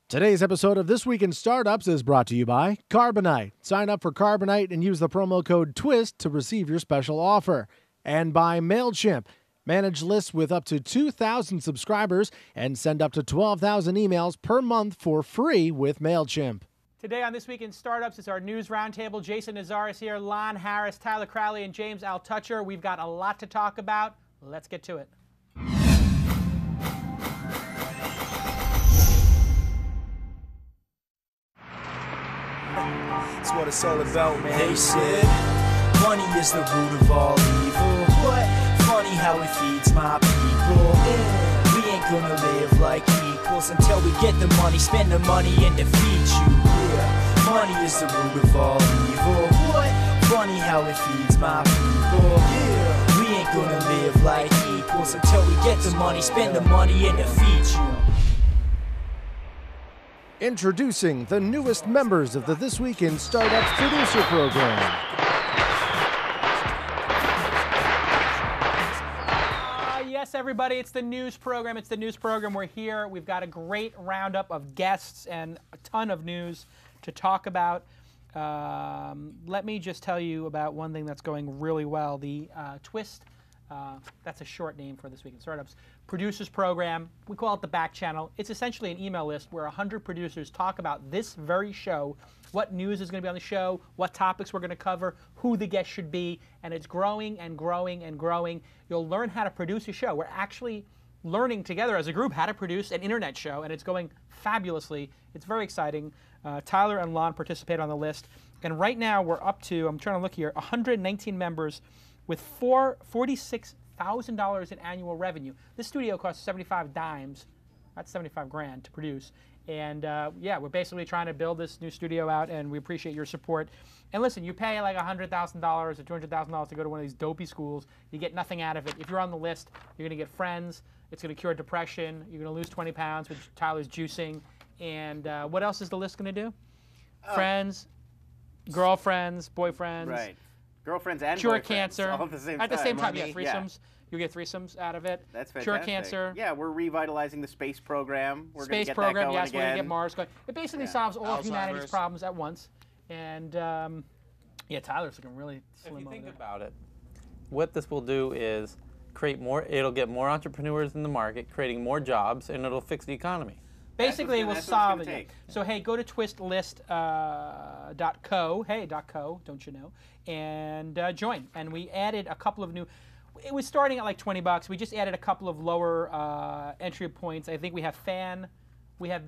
Today's episode of This Week in Startups is brought to you by Carbonite. Sign up for Carbonite and use the promo code TWiST to receive your special offer. And by MailChimp. Manage lists with up to 2,000 subscribers and send up to 12,000 emails per month for free with MailChimp. Today on This Week in Startups, it's our news roundtable. Jason Nazar is here, Lon Harris, Tyler Crowley, and James Altucher. We've got a lot to talk about. Let's get to it. That's what it's all about, man. They said money is the root of all evil. What? Funny how it feeds my people. We ain't gonna live like equals until we get the money, spend the money, and defeat you. Yeah, money is the root of all evil. What? Funny how it feeds my people. Yeah, we ain't gonna live like equals until we get the money, spend the money, and defeat you. Introducing the newest members of the This Week in Startups producer program. Yes, everybody, it's the news program. It's the news program. We're here. We've got a great roundup of guests and a ton of news to talk about. Let me just tell you about one thing that's going really well. The TWiST, that's a short name for This Week in Startups, producers program. We call it the Backchannel. It's essentially an email list where 100 producers talk about this very show, what news is going to be on the show, what topics we're going to cover, who the guest should be, and it's growing and growing and growing. You'll learn how to produce a show. We're actually learning together as a group how to produce an internet show, and it's going fabulously. It's very exciting. Tyler and Lon participate on the list, and right now we're up to, I'm trying to look here, 119 members with $46,000 in annual revenue. This studio costs 75 dimes. That's 75 grand to produce. And yeah, we're basically trying to build this new studio out, and we appreciate your support. And listen, you pay like $100,000 or $200,000 to go to one of these dopey schools. You get nothing out of it. If you're on the list, you're going to get friends. It's going to cure depression. You're going to lose 20 pounds, which Tyler's juicing. And what else is the list going to do? Friends, girlfriends, boyfriends. Right. Girlfriends and cure boyfriends, cancer all at the same time. At the same time, yeah, Money, threesomes. You get threesomes out of it. That's fantastic. Cure cancer. Yeah, we're revitalizing the space program. We're Space get program, that going yes, again. we're going to get Mars going. It basically solves all of humanity's Alzheimer's. problems at once. And yeah, Tyler's looking really slim If you over think there. about it, what this will do is create more, it'll get more entrepreneurs in the market, creating more jobs, and it'll fix the economy. Basically, we'll that's what it's solve gonna it. take. So hey, go to twistlist.co, .co, don't you know, and join. And we added a couple of new. It was starting at like $20. We just added a couple of lower entry points. I think we have fan, we have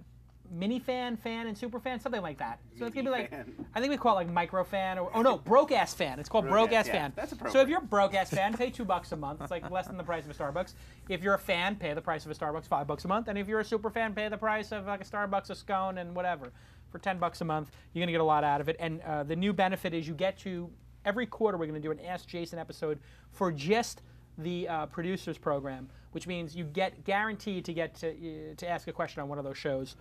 mini fan, and super fan, something like that. So it's gonna be like, Mini-fan. I think we call it like micro fan, or oh no, broke ass fan. It's called broke ass yeah, fan. that's So if appropriate. you're a broke ass fan, pay $2 a month. It's like less than the price of a Starbucks. If you're a fan, pay the price of a Starbucks, $5 a month. And if you're a super fan, pay the price of like a Starbucks, a scone, and whatever. For $10 a month, you're gonna get a lot out of it. And the new benefit is you get to, every quarter we're gonna do an Ask Jason episode for just the producers program, which means you get guaranteed to get to ask a question on one of those shows,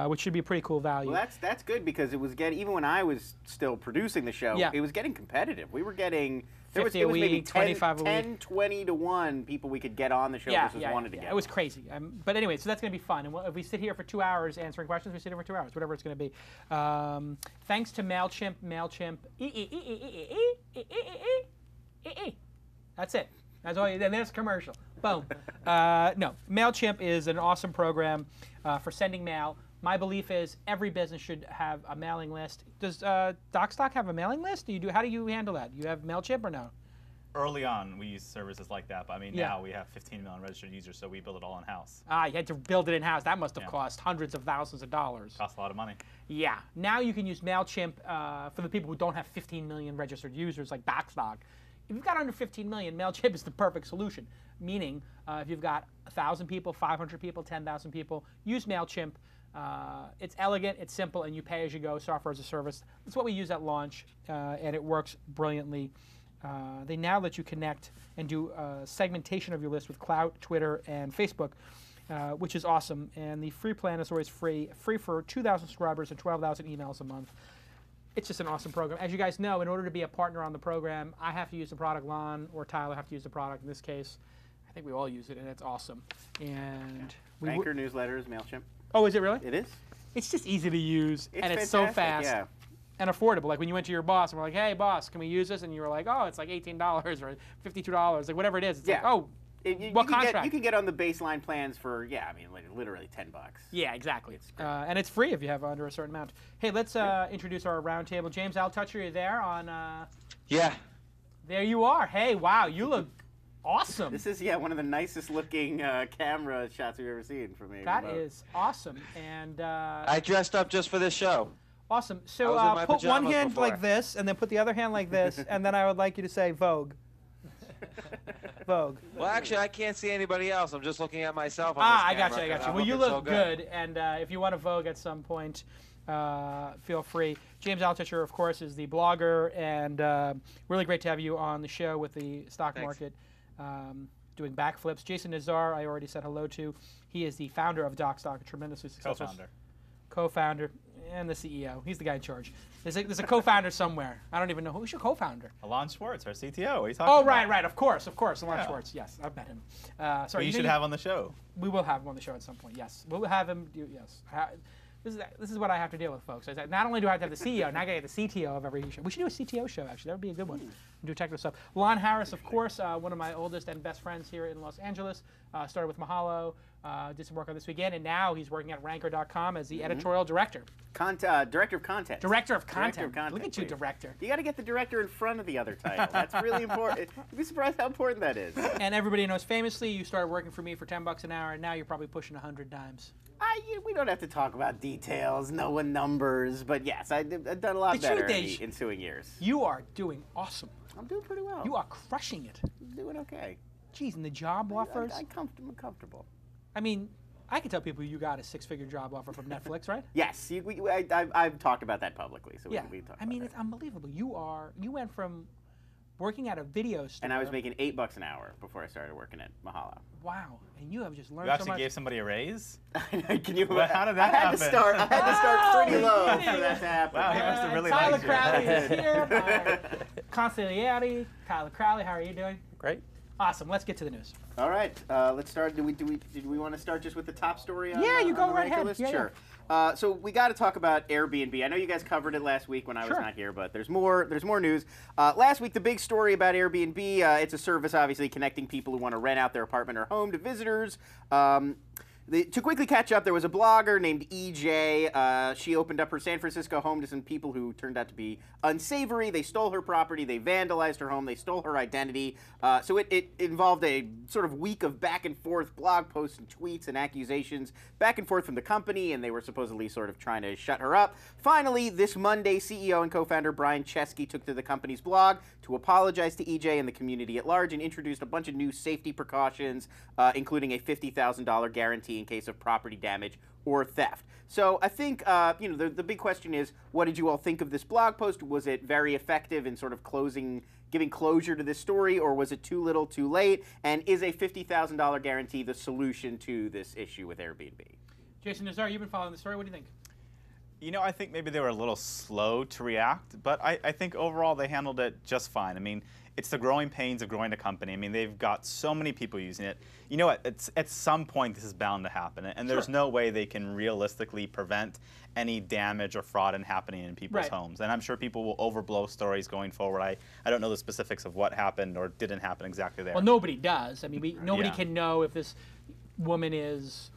which should be a pretty cool value. Well, that's good because it was getting, even when I was still producing the show, Yeah. it was getting competitive. We were getting, 50 it a was maybe week, 10, 25 a 10 week. 20 to 1 people we could get on the show versus wanted to get It was on. crazy. But anyway, so that's going to be fun. And if we sit here for 2 hours answering questions, we sit here for 2 hours, whatever it's going to be. Thanks to MailChimp. That's it. That's all. Then there's a commercial. Boom. No, MailChimp is an awesome program for sending mail. My belief is every business should have a mailing list. Does Docstoc have a mailing list? Do you do? How do you handle that? You have MailChimp or no? Early on, we used services like that, but I mean, Yeah. now we have 15 million registered users, so we build it all in-house. Ah, you had to build it in-house. That must have Yeah. cost hundreds of thousands of dollars. Costs a lot of money. Yeah. Now you can use MailChimp for the people who don't have 15 million registered users like Docstoc. If you've got under 15 million, MailChimp is the perfect solution. Meaning, if you've got 1,000 people, 500 people, 10,000 people, use MailChimp. It's elegant, it's simple, and you pay as you go, software as a service. That's what we use at launch, and it works brilliantly. They now let you connect and do segmentation of your list with Cloud, Twitter, and Facebook, which is awesome. And the free plan is always free for 2,000 subscribers and 12,000 emails a month. It's just an awesome program. As you guys know, in order to be a partner on the program, I have to use the product. Lon or Tyler have to use the product. In this case, I think we all use it, and it's awesome. And we Banker newsletters, MailChimp. oh, is it really? It is. it's just easy to use, and it's so fantastic, fast and affordable. Like when you went to your boss and were like, "Hey, boss, can we use this?" And you were like, "Oh, it's like $18 or $52, like whatever it is." It's like, "Oh, what contract?" You can get on the baseline plans for like literally $10. Yeah, exactly. And it's free if you have under a certain amount. Hey, let's introduce our roundtable. James Altucher, you there on? Yeah. There you are. Hey, wow, you look awesome. This is one of the nicest looking camera shots we've ever seen from me. That is awesome. And I dressed up just for this show. awesome. I So was in my put one pajamas hand before. like this, and then put the other hand like this, and then I would like you to say Vogue. Vogue. Well, actually, I can't see anybody else. I'm just looking at myself on Ah, this I got you. camera, I got and you. I'm Well, you looking look so good, and if you want to Vogue at some point, feel free. James Altucher, of course, is the blogger, and really great to have you on the show with the stock Thanks. market, doing backflips. Jason Nazar, I already said hello to. He is the founder of Docstoc, a tremendously successful co-founder, and the CEO. He's the guy in charge. There's a co-founder somewhere. I don't even know who's your co-founder. Alon Schwartz, our CTO. What are you talking Oh, about? right, of course, Alon Yeah. Schwartz. Yes, I've met him. Who Sorry, you should have on the show. We will have him on the show at some point. Yes, we'll have him. Yes, this is what I have to deal with, folks. Not only do I have to have the CEO, now I got to get the CTO of every show. We should do a CTO show. Actually, that would be a good one. Do technical stuff. Lon Harris, of course, one of my oldest and best friends here in Los Angeles. Started with Mahalo, did some work on This Weekend, and now he's working at Ranker.com as the editorial director. Director of content. Director of content. content, Look at you, please. director. You got to get the director in front of the other title. That's really important. You'd be surprised how important that is. And everybody knows famously, you started working for me for $10 an hour, and now you're probably pushing 100 dimes. We don't have to talk about details, knowing numbers, but yes, I've done a lot The better truth in is, the ensuing years. You are doing awesome. I'm doing pretty well. You are crushing it. I'm doing okay. Geez, and the job offers. I'm comfortable. I mean, I can tell people you got a six-figure job offer from Netflix, right? Yes, I've talked about that publicly, so Yeah. we can talk I mean, about it's unbelievable. You went from working at a video store. And I was making $8 an hour before I started working at Mahalo. Wow, and you have just learned You so actually much. gave somebody a raise? Can you? Well, how did that I had happen? to start. I had to start pretty low Oh, for that to happen. Wow, he must have really Tyler liked you. Crowley is here. My consigliere, Tyler Crowley. How are you doing? Great. Awesome. Let's get to the news. All right, let's start. Did we want to start just with the top story? On, Yeah, you on go the right Ranker ahead. list? Yeah, Sure. So we got to talk about Airbnb. I know you guys covered it last week when I was Sure. not here, but there's more news. Last week, the big story about Airbnb. It's a service, obviously, connecting people who want to rent out their apartment or home to visitors. To quickly catch up, there was a blogger named EJ. She opened up her San Francisco home to some people who turned out to be unsavory. They stole her property. They vandalized her home. They stole her identity. So it involved a sort of week of back and forth blog posts and tweets and accusations back and forth from the company, and they were supposedly sort of trying to shut her up. Finally, this Monday, CEO and co-founder Brian Chesky took to the company's blog to apologize to EJ and the community at large and introduced a bunch of new safety precautions, including a $50,000 guarantee in case of property damage or theft. So I think the big question is, what did you all think of this blog post? Was it very effective in sort of giving closure to this story, or was it too little, too late? And is a $50,000 guarantee the solution to this issue with Airbnb? Jason Nazar, you've been following the story. What do you think? You know, I think maybe they were a little slow to react, but I think overall they handled it just fine. I mean, it's the growing pains of growing a company. I mean, they've got so many people using it. You know what? At some point, this is bound to happen, and there's no way they can realistically prevent any damage or fraud happening in people's homes. And I'm sure people will overblow stories going forward. I don't know the specifics of what happened or didn't happen exactly there. Well, nobody does. I mean, nobody Yeah. can know if this woman is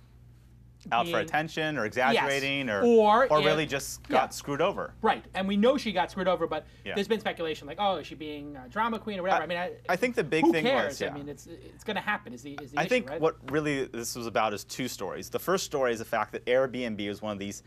out for being- attention or exaggerating Or if- really just got screwed over. Right, and we know she got screwed over, but Yeah. there's been speculation like, oh, is she being a drama queen or whatever? I mean, I think the big who thing cares? was, yeah. I mean, it's going to happen. Is the I issue, think right? what really this was about is two stories. The first story is the fact that Airbnb is one of these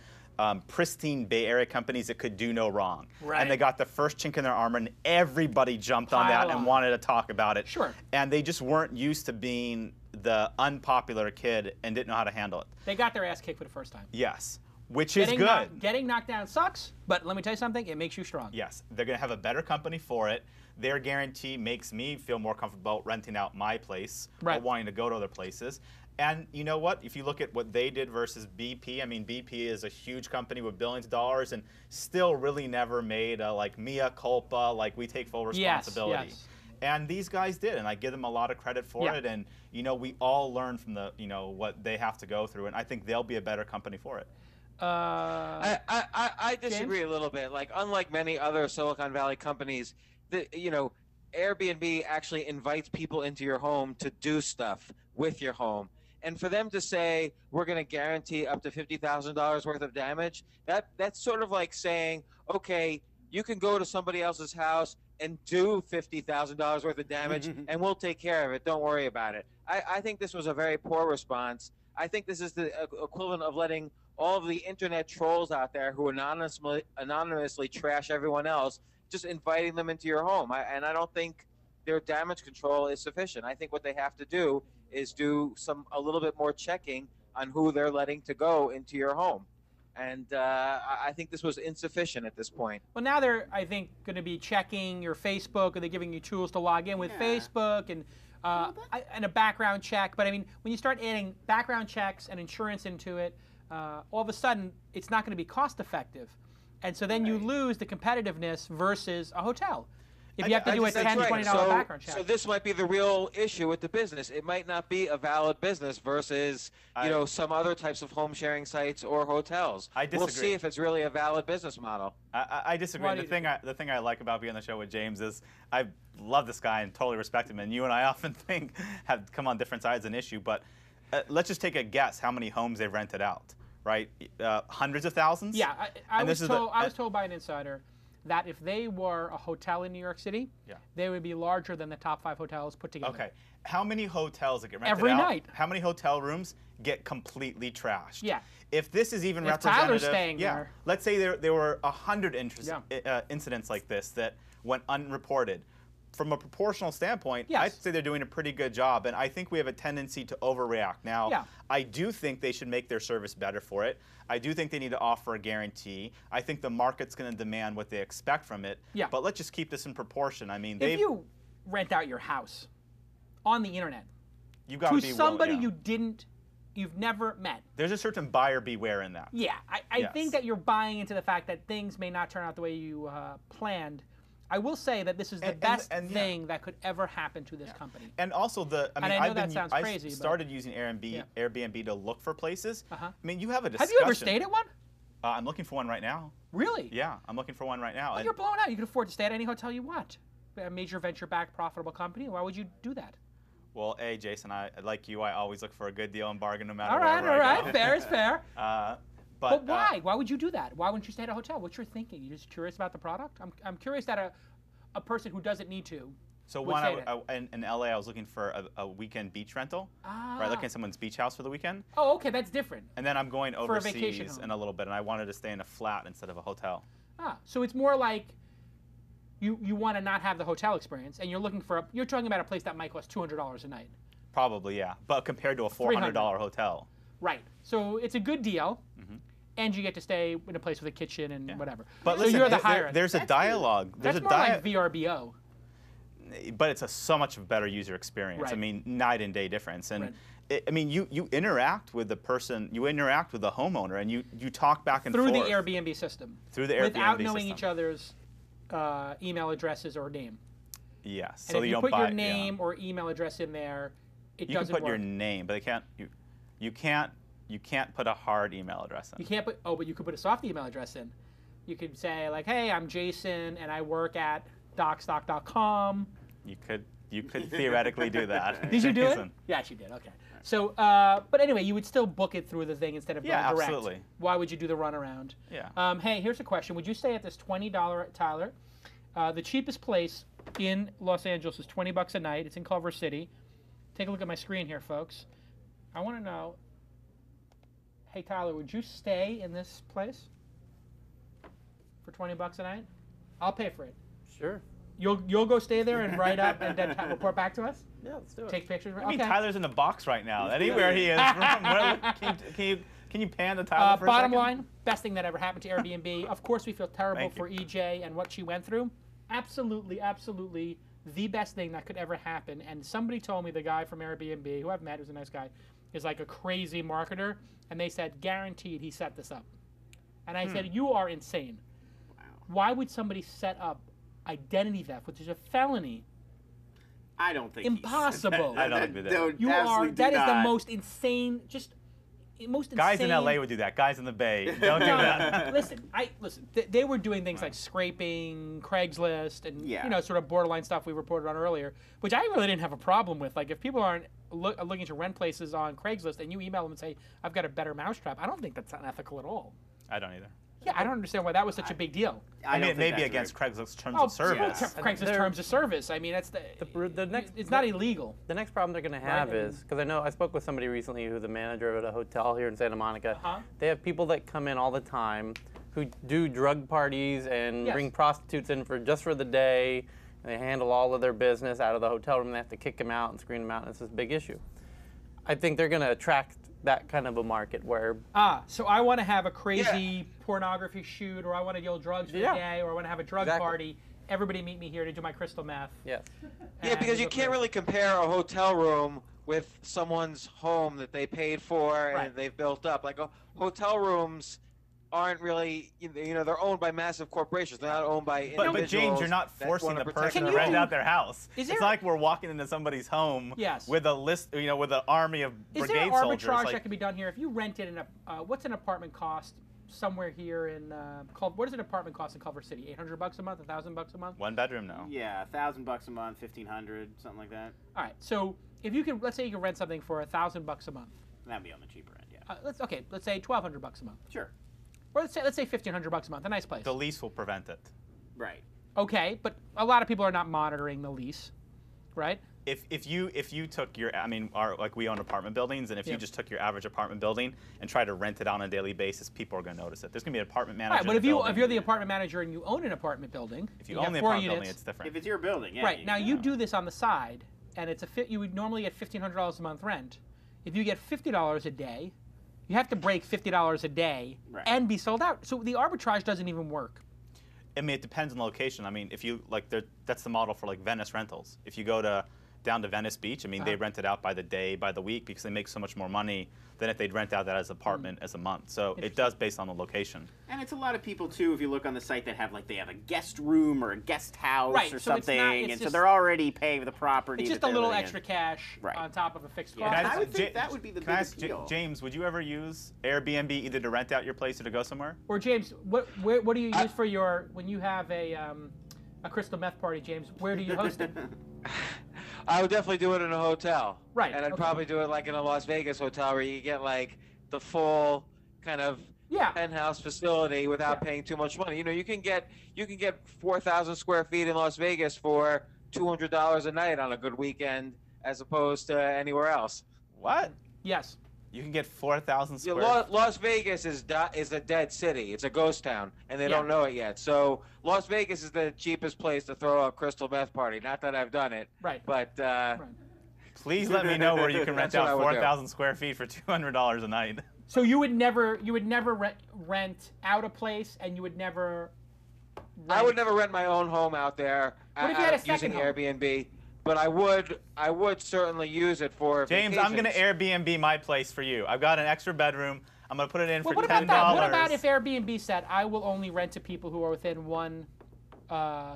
pristine Bay Area companies that could do no wrong. Right. And they got the first chink in their armor, and everybody jumped on Pile that on. and wanted to talk about it. Sure. And they just weren't used to being the unpopular kid and didn't know how to handle it. They got their ass kicked for the first time. Yes, which is good. Getting knocked down sucks, but let me tell you something, it makes you strong. Yes, they're going to have a better company for it. Their guarantee makes me feel more comfortable renting out my place or wanting to go to other places. And you know what? If you look at what they did versus BP, I mean, BP is a huge company with billions of dollars and still really never made a like mea culpa, like we take full responsibility. Yes. And these guys did, and I give them a lot of credit for it. And you know, we all learn from the what they have to go through, and I think they'll be a better company for it. I disagree a little bit. Like, unlike many other Silicon Valley companies, Airbnb actually invites people into your home to do stuff with your home. And for them to say, we're going to guarantee up to $50,000 worth of damage, that's sort of like saying, okay, you can go to somebody else's house and do $50,000 worth of damage, and we'll take care of it. Don't worry about it. I think this was a very poor response. I think this is the equivalent of letting all of the internet trolls out there who anonymously trash everyone else, just inviting them into your home. And I don't think their damage control is sufficient. I think what they have to do is do a little bit more checking on who they're letting to go into your home. And I think this was insufficient at this point. Well, now they're, I think, going to be checking your Facebook, or they're giving you tools to log in with Facebook and a background check. But I mean, when you start adding background checks and insurance into it, all of a sudden it's not going to be cost effective. And so then you lose the competitiveness versus a hotel. If you have to do a $10, $20 background check. So this might be the real issue with the business. It might not be a valid business versus some other types of home sharing sites or hotels. I disagree. We'll see if it's really a valid business model. I disagree. The thing I like about being on the show with James is I love this guy and totally respect him. And you and I often have come on different sides of an issue. But let's just take a guess how many homes they've rented out, right? Hundreds of thousands? Yeah, I was told by an insider that if they were a hotel in New York City, they would be larger than the top 5 hotels put together. Okay. How many hotels that get rented every out? night? How many hotel rooms get completely trashed? Yeah. If this is even if representative, Tyler's staying there. Let's say there were 100 incidents like this that went unreported. From a proportional standpoint, I'd say they're doing a pretty good job, and I think we have a tendency to overreact. Now, I do think they should make their service better for it. I do think they need to offer a guarantee. I think the market's going to demand what they expect from it. Yeah. But let's just keep this in proportion. I mean, if you rent out your house on the internet to somebody you've never met, there's a certain buyer beware in that. Yeah, I think that you're buying into the fact that things may not turn out the way you planned. I will say that this is the best thing that could ever happen to this company. And also I started using Airbnb to look for places. I mean, you have a discussion. Have you ever stayed at one? I'm looking for one right now. Really? Yeah, I'm looking for one right now. Well, you're blown out. You can afford to stay at any hotel you want. A major venture-backed profitable company. Why would you do that? Well, Jason, like you, I always look for a good deal and bargain no matter all right. Fair is fair. But why? Why would you do that? Why wouldn't you stay at a hotel? What's your thinking? You just curious about the product? I'm curious that a person who doesn't need to. So in LA, I was looking for a weekend beach rental. Right, looking at someone's beach house for the weekend. Oh, okay, that's different. And then I'm going overseas in a little bit, and I wanted to stay in a flat instead of a hotel. So it's more like you want to not have the hotel experience, and you're talking about a place that might cost $200 a night. Probably, yeah, but compared to a $400 hotel. Right. So it's a good deal. And you get to stay in a place with a kitchen and whatever. But so listen, you're the higher end. There's a dialogue. That's more like VRBO. But it's a so much better user experience. Right. I mean, night and day difference. And I mean, you interact with the person, you interact with the homeowner, and you talk back and forth. Through the Airbnb system. Through the Airbnb system. Without knowing each other's email addresses or name. Yes. And so if you put your name or email address in there, it doesn't work. You can put your name, but you can't put a hard email address in. You can't put, but you could put a soft email address in. You could say like, hey, I'm Jason and I work at Docstoc.com. You could theoretically do that. Did you do it? Yes, you did. Okay. So, but anyway, you would still book it through the thing instead of going direct. Absolutely. Why would you do the runaround? Yeah. Hey, here's a question. Would you stay at this $20, Tyler? The cheapest place in Los Angeles is $20 a night. It's in Culver City. Take a look at my screen here, folks. I want to know. Hey, Tyler, would you stay in this place for $20 a night? I'll pay for it. Sure. You'll go stay there and write up and then report back to us? Yeah, let's do it. Take pictures? I mean, Tyler's in the box right now. Anywhere he is. Can you pan the Tyler for a bottom second? line, best thing that ever happened to Airbnb. Of course, we feel terrible for EJ and what she went through. Absolutely, absolutely the best thing that could ever happen. And somebody told me, the guy from Airbnb, who I've met, who's a nice guy, is like a crazy marketer. And they said, guaranteed he set this up. And I said, you are insane. Wow. Why would somebody set up identity theft, which is a felony? I don't think impossible. I don't think they did. That is the most insane. Just most Guys insane... in LA would do that. Guys in the Bay, don't do that. Listen, they were doing things like scraping Craigslist and sort of borderline stuff we reported on earlier, which I really didn't have a problem with. Like if people aren't looking to rent places on Craigslist and you email them and say, I've got a better mousetrap, I don't think that's unethical at all. I don't either. Yeah, I don't understand why that was such a big deal. I mean, it may be against Craigslist's terms of service. Craigslist terms of service. I mean, that's the next. It's not illegal. The next problem they're going to have is, because I know I spoke with somebody recently who's the manager at a hotel here in Santa Monica. They have people that come in all the time who do drug parties and bring prostitutes in just for the day. And they handle all of their business out of the hotel room. They have to kick them out and screen them out, and it's this big issue. I think they're going to attract that kind of a market where... so I want to have a crazy pornography shoot, or I want to deal drugs for the day, or I want to have a drug party. Everybody meet me here to do my crystal meth. Yes. Yeah, because you can't really compare a hotel room with someone's home that they paid for and they've built up. Like hotel rooms aren't really, they're owned by massive corporations. They're not owned by individuals. But James, you're not forcing the person to rent out their house. It's not like we're walking into somebody's home with a list, with an army of brigade soldiers. Is there arbitrage that can be done here? If you rented what's an apartment cost somewhere here in what does an apartment cost in Culver City? $800 a month, $1,000 a month? One bedroom, no. Yeah, $1,000 a month, $1,500, something like that. All right, so if you can, let's say you can rent something for $1,000 a month. That'd be on the cheaper end, yeah. Let's say $1,200 a month. Sure. Or let's say $1,500 a month, a nice place. The lease will prevent it. Right. Okay, but a lot of people are not monitoring the lease, right? If you took your, like we own apartment buildings, and if you just took your average apartment building and tried to rent it on a daily basis, people are going to notice it. There's going to be an apartment manager. Right, but if you're the apartment manager and you own an apartment building, if you own the apartment building, it's different. If it's your building, yeah. Right now, you do this on the side, and you would normally get $1,500 a month rent. If you get $50 a day, you have to break $50 a day and be sold out. So the arbitrage doesn't even work. I mean, it depends on the location. I mean, if you that's the model for like Venice rentals. If you go down to Venice Beach, I mean, they rent it out by the day, by the week, because they make so much more money than if they'd rent out that as an apartment as a month. So it does based on the location. And it's a lot of people too, if you look on the site, that have they have a guest room or a guest house or something, and so they're already paying for the property. It's just a little extra cash on top of a fixed cost. I would think that would be the biggest deal. James, would you ever use Airbnb either to rent out your place or to go somewhere? Or James, what do you use for when you have a crystal meth party, James? Where do you host it? I would definitely do it in a hotel. Right. And I'd probably do it like in a Las Vegas hotel where you get like the full kind of penthouse facility without paying too much money. You can get 4,000 square feet in Las Vegas for $200 a night on a good weekend, as opposed to anywhere else. What? Yes. You can get 4,000 square. Las Vegas is a dead city. It's a ghost town, and they don't know it yet. So Las Vegas is the cheapest place to throw a crystal meth party. Not that I've done it, but please let me know where you can rent out 4,000 square feet for $200 a night. So you would never rent out a place, and you would never. I would never rent my own home out there. What if you had a second using home? Airbnb? But I would certainly use it for James, vacations. I'm going to Airbnb my place for you. I've got an extra bedroom. I'm going to put it in for $10. What about if Airbnb said, I will only rent to people who are within one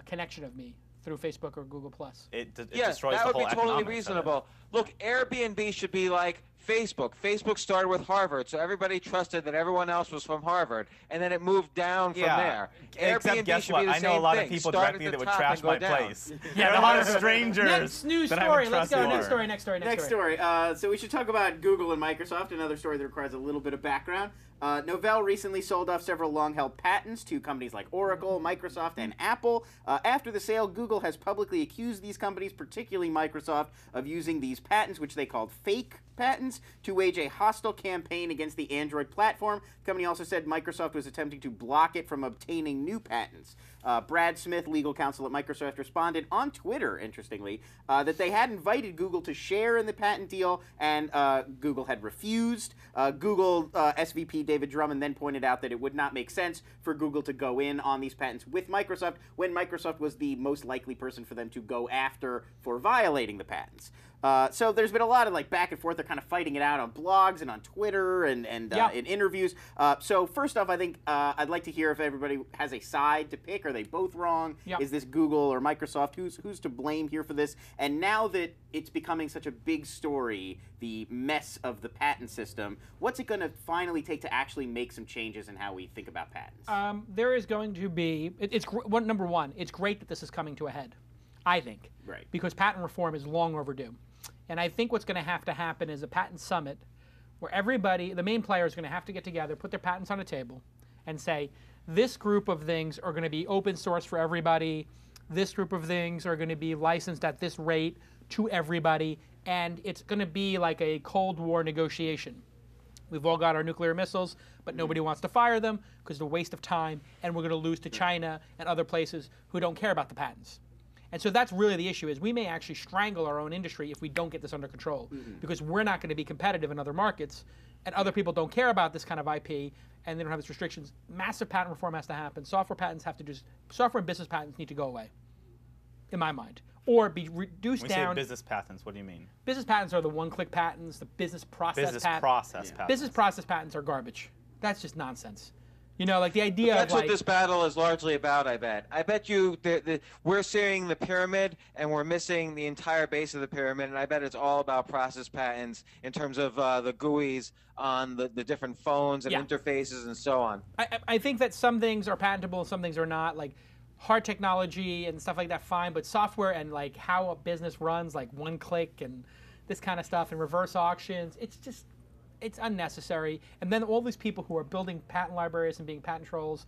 connection of me through Facebook or Google+? It destroys the whole that would be totally economics reasonable. Look, Airbnb should be like Facebook. Facebook started with Harvard, so everybody trusted that everyone else was from Harvard, and then it moved down from there. Except Airbnb guess should what? be the I know same a lot thing. of people Start directly at the that would top trash and go my down. place. There are a lot of strangers. Next news that I story. would Let's trust go. more. Next story. So we should talk about Google and Microsoft, another story that requires a little bit of background. Novell recently sold off several long-held patents to companies like Oracle, Microsoft, and Apple. After the sale, Google has publicly accused these companies, particularly Microsoft, of using these patents, which they called fake patents, to wage a hostile campaign against the Android platform. The company also said Microsoft was attempting to block it from obtaining new patents. Brad Smith, legal counsel at Microsoft, responded on Twitter, interestingly, that they had invited Google to share in the patent deal, and Google had refused. Google SVP David Drummond then pointed out that it would not make sense for Google to go in on these patents with Microsoft when Microsoft was the most likely person for them to go after for violating the patents. So there's been a lot of like back and forth. They're kind of fighting it out on blogs and on Twitter and in interviews. So first off, I think I'd like to hear if everybody has a side to pick. Are they both wrong? Yep. Is this Google or Microsoft? Who's to blame here for this? And now that it's becoming such a big story, the mess of the patent system, what's it going to finally take to actually make some changes in how we think about patents? There is going to be, number one, it's great that this is coming to a head, I think. Right. Because patent reform is long overdue. And I think what's going to have to happen is a patent summit where everybody, the main players, are going to have to get together, put their patents on a table, and say, this group of things are going to be open source for everybody, this group of things are going to be licensed at this rate to everybody, and it's going to be like a Cold War negotiation. We've all got our nuclear missiles, but nobody wants to fire them because it's a waste of time, and we're going to lose to China and other places who don't care about the patents. And so that's really the issue, is we may actually strangle our own industry if we don't get this under control, because we're not going to be competitive in other markets, and other people don't care about this kind of IP, and they don't have these restrictions. Massive patent reform has to happen. Software patents have to just, software and business patents need to go away, in my mind, or be reduced when down. When you say business patents, what do you mean? Business patents are the one-click patents, the business process patents. Patents. Business process patents are garbage. That's just nonsense. You know, like the idea That's of what this battle is largely about, I bet. I bet you we're seeing the pyramid and we're missing the entire base of the pyramid, and I bet it's all about process patents in terms of the GUIs on the different phones and interfaces and so on. I think that some things are patentable, some things are not, like hard technology and stuff like that, fine, but software and like how a business runs, like one click and this kind of stuff and reverse auctions, it's unnecessary. And then all these people who are building patent libraries and being patent trolls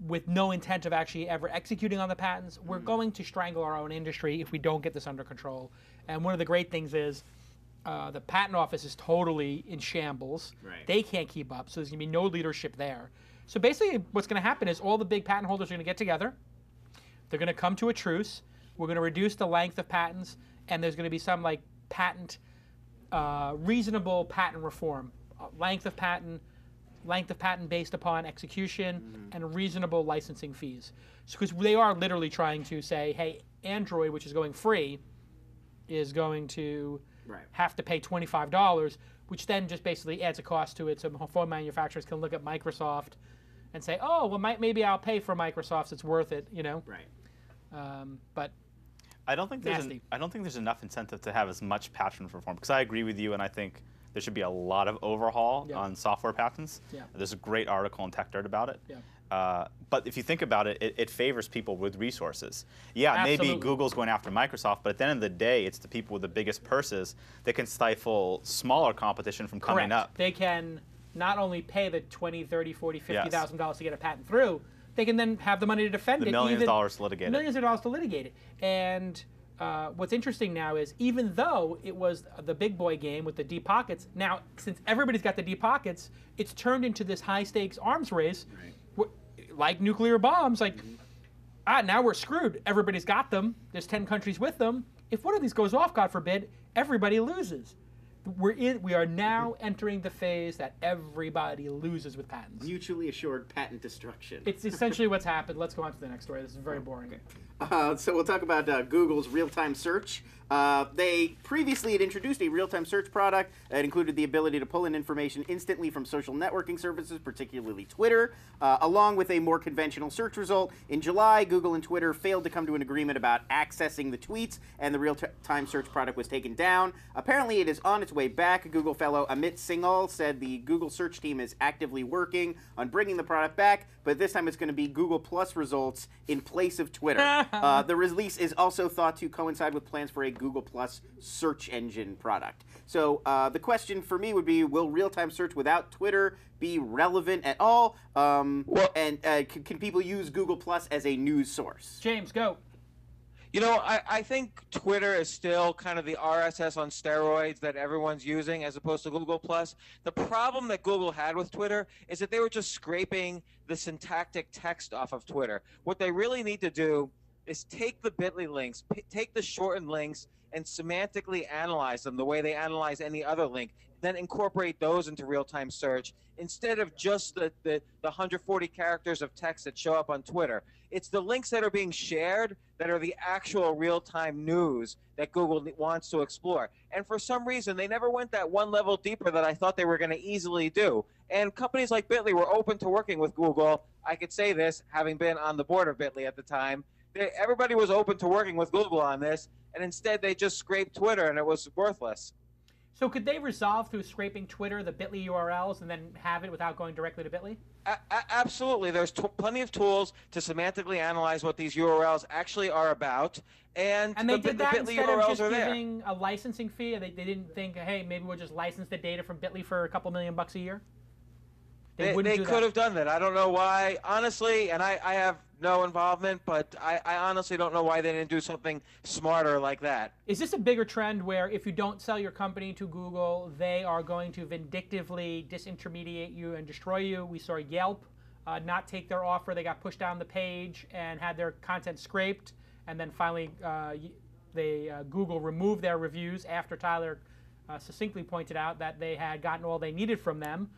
with no intent of actually ever executing on the patents, we're going to strangle our own industry if we don't get this under control. And one of the great things is the patent office is totally in shambles. Right. They can't keep up, so there's going to be no leadership there. So basically what's going to happen is all the big patent holders are going to get together. They're going to come to a truce. We're going to reduce the length of patents, and there's going to be some like patent reasonable patent reform, length of patent based upon execution, and reasonable licensing fees. Because they are literally trying to say, hey, Android, which is going free, is going to have to pay $25, which then just basically adds a cost to it. So phone manufacturers can look at Microsoft and say, oh, well, maybe I'll pay for Microsoft. It's worth it, you know. Right. But I don't think there's enough incentive to have as much patent reform, because I agree with you, and I think there should be a lot of overhaul on software patents. There's a great article in TechDirt about it. But if you think about it, it favors people with resources. Maybe Google's going after Microsoft, but at the end of the day, it's the people with the biggest purses that can stifle smaller competition from coming up. They can not only pay the $20, $30, $40, $50,000 to get a patent through, they can then have the money to defend it. Millions of dollars to litigate it. Millions of dollars to litigate it. And what's interesting now is, even though it was the big boy game with the deep pockets, now since everybody's got the deep pockets, it's turned into this high stakes arms race, like nuclear bombs. Like, now we're screwed. Everybody's got them. There's 10 countries with them. If one of these goes off, God forbid, everybody loses. We are now entering the phase that everybody loses with patents. Mutually assured patent destruction. It's essentially what's happened. Let's go on to the next story. This is very boring. So we'll talk about Google's real-time search. They previously had introduced a real-time search product that included the ability to pull in information instantly from social networking services, particularly Twitter, along with a more conventional search result. In July, Google and Twitter failed to come to an agreement about accessing the tweets, and the real-time search product was taken down. Apparently, it is on its way back. Google fellow Amit Singhal said the Google search team is actively working on bringing the product back, but this time it's going to be Google Plus results in place of Twitter. The release is also thought to coincide with plans for a Google Plus search engine product. So the question for me would be, will real-time search without Twitter be relevant at all? And can people use Google Plus as a news source? James, go. You know, I think Twitter is still kind of the RSS on steroids that everyone's using as opposed to Google+. The problem that Google had with Twitter is that they were just scraping the syntactic text off of Twitter. What they really need to do is take the bit.ly links, take the shortened links, and semantically analyze them the way they analyze any other link, then incorporate those into real-time search instead of just the 140 characters of text that show up on Twitter. It's the links that are being shared that are the actual real-time news that Google wants to explore. And for some reason, they never went that one level deeper that I thought they were going to easily do. And companies like Bitly were open to working with Google. I could say this, having been on the board of Bitly at the time. Everybody was open to working with Google on this, and instead they just scraped Twitter, and it was worthless. So could they resolve through scraping Twitter the Bitly URLs and then have it without going directly to Bitly? Absolutely. There's plenty of tools to semantically analyze what these URLs actually are about, and they did that Bitly instead URLs of just are there. giving a licensing fee. They didn't think, hey, maybe we'll just license the data from Bitly for a couple $1 million a year. They could have done that. I don't know why, honestly, and I have no involvement, but I honestly don't know why they didn't do something smarter like that. Is this a bigger trend where if you don't sell your company to Google, they are going to vindictively disintermediate you and destroy you? We saw Yelp not take their offer. They got pushed down the page and had their content scraped, and then finally Google removed their reviews after Tyler succinctly pointed out that they had gotten all they needed from them.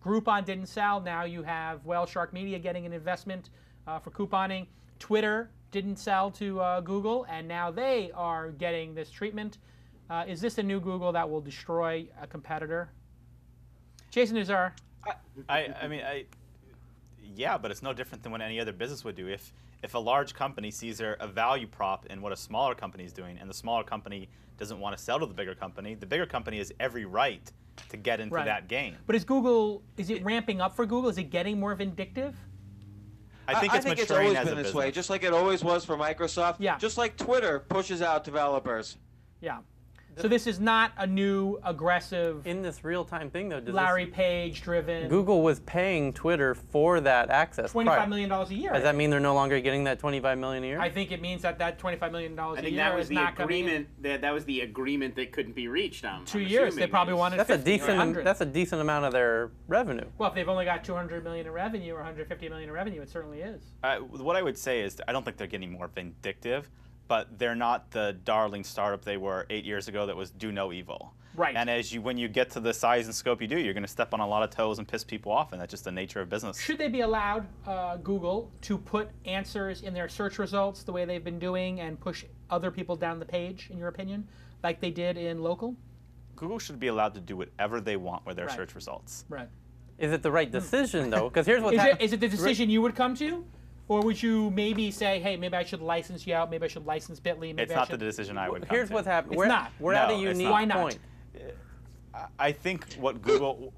Groupon didn't sell. Now you have Whale Shark Media getting an investment for couponing. Twitter didn't sell to Google, and now they are getting this treatment. Is this a new Google that will destroy a competitor? Jason Nazar. Yeah, but it's no different than what any other business would do. If a large company sees a value prop in what a smaller company is doing, and the smaller company doesn't want to sell to the bigger company has every right to get into that game. But is it ramping up for Google? Is it getting more vindictive? I think it's always maturing as a been this business. way, just like it always was for Microsoft. Yeah. Just like Twitter pushes out developers. Yeah. So this is not a new aggressive In this real-time thing, though, Larry Page-driven. Google was paying Twitter for that access. $25 million a year. Does that mean they're no longer getting that $25 million a year? I think it means that $25 million a year I think that was is the not agreement. That was the agreement that couldn't be reached. 2 years. They probably wanted that's 50 a or 100. That's a decent amount of their revenue. Well, if they've only got $200 million in revenue or $150 million in revenue, it certainly is. What I would say is I don't think they're getting more vindictive, but they're not the darling startup they were 8 years ago that was do no evil. Right. And when you get to the size and scope you do, you're going to step on a lot of toes and piss people off, and that's just the nature of business. Should they be allowed, Google, to put answers in their search results the way they've been doing and push other people down the page, in your opinion, like they did in local? Google should be allowed to do whatever they want with their search results. Right. Is it the right decision, though? Because here's what's happening. Is it the decision you would come to? Or would you maybe say, hey, maybe I should license you out, maybe I should license Bitly, maybe It's not the decision I would come Here's to. what's happening. It's not. We're at a unique Why not? point. I think what Google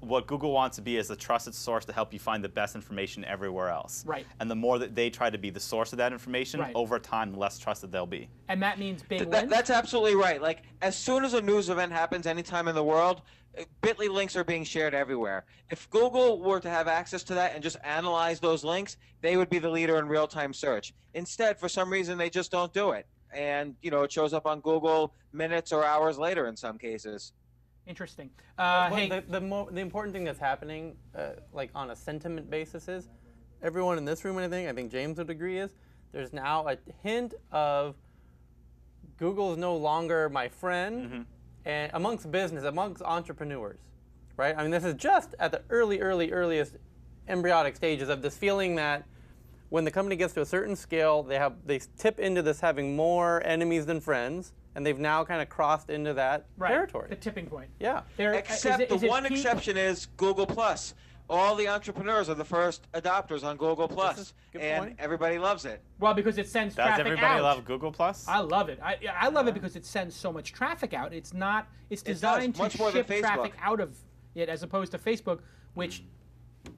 wants to be is a trusted source to help you find the best information everywhere else. Right. And the more that they try to be the source of that information, over time, the less trusted they'll be. And that means big wins? That's absolutely right. Like, as soon as a news event happens anytime in the world, Bitly links are being shared everywhere. If Google were to have access to that and just analyze those links, they would be the leader in real-time search. Instead, for some reason, they just don't do it. And, it shows up on Google minutes or hours later in some cases. Interesting. Hey, the important thing that's happening, like on a sentiment basis, is everyone in this room and I think James would agree, is there's now a hint of Google is no longer my friend, and amongst entrepreneurs, right? I mean, this is just at the earliest embryonic stages of this feeling that when the company gets to a certain scale, they tip into this having more enemies than friends. And they've now kind of crossed into that territory. The tipping point. Yeah. Except the one exception is Google+. All the entrepreneurs are the first adopters on Google+, and everybody loves it. Well, because it sends traffic out. Does everybody love Google+? I love it. I love it because it sends so much traffic out. It's designed to ship traffic out of it as opposed to Facebook, which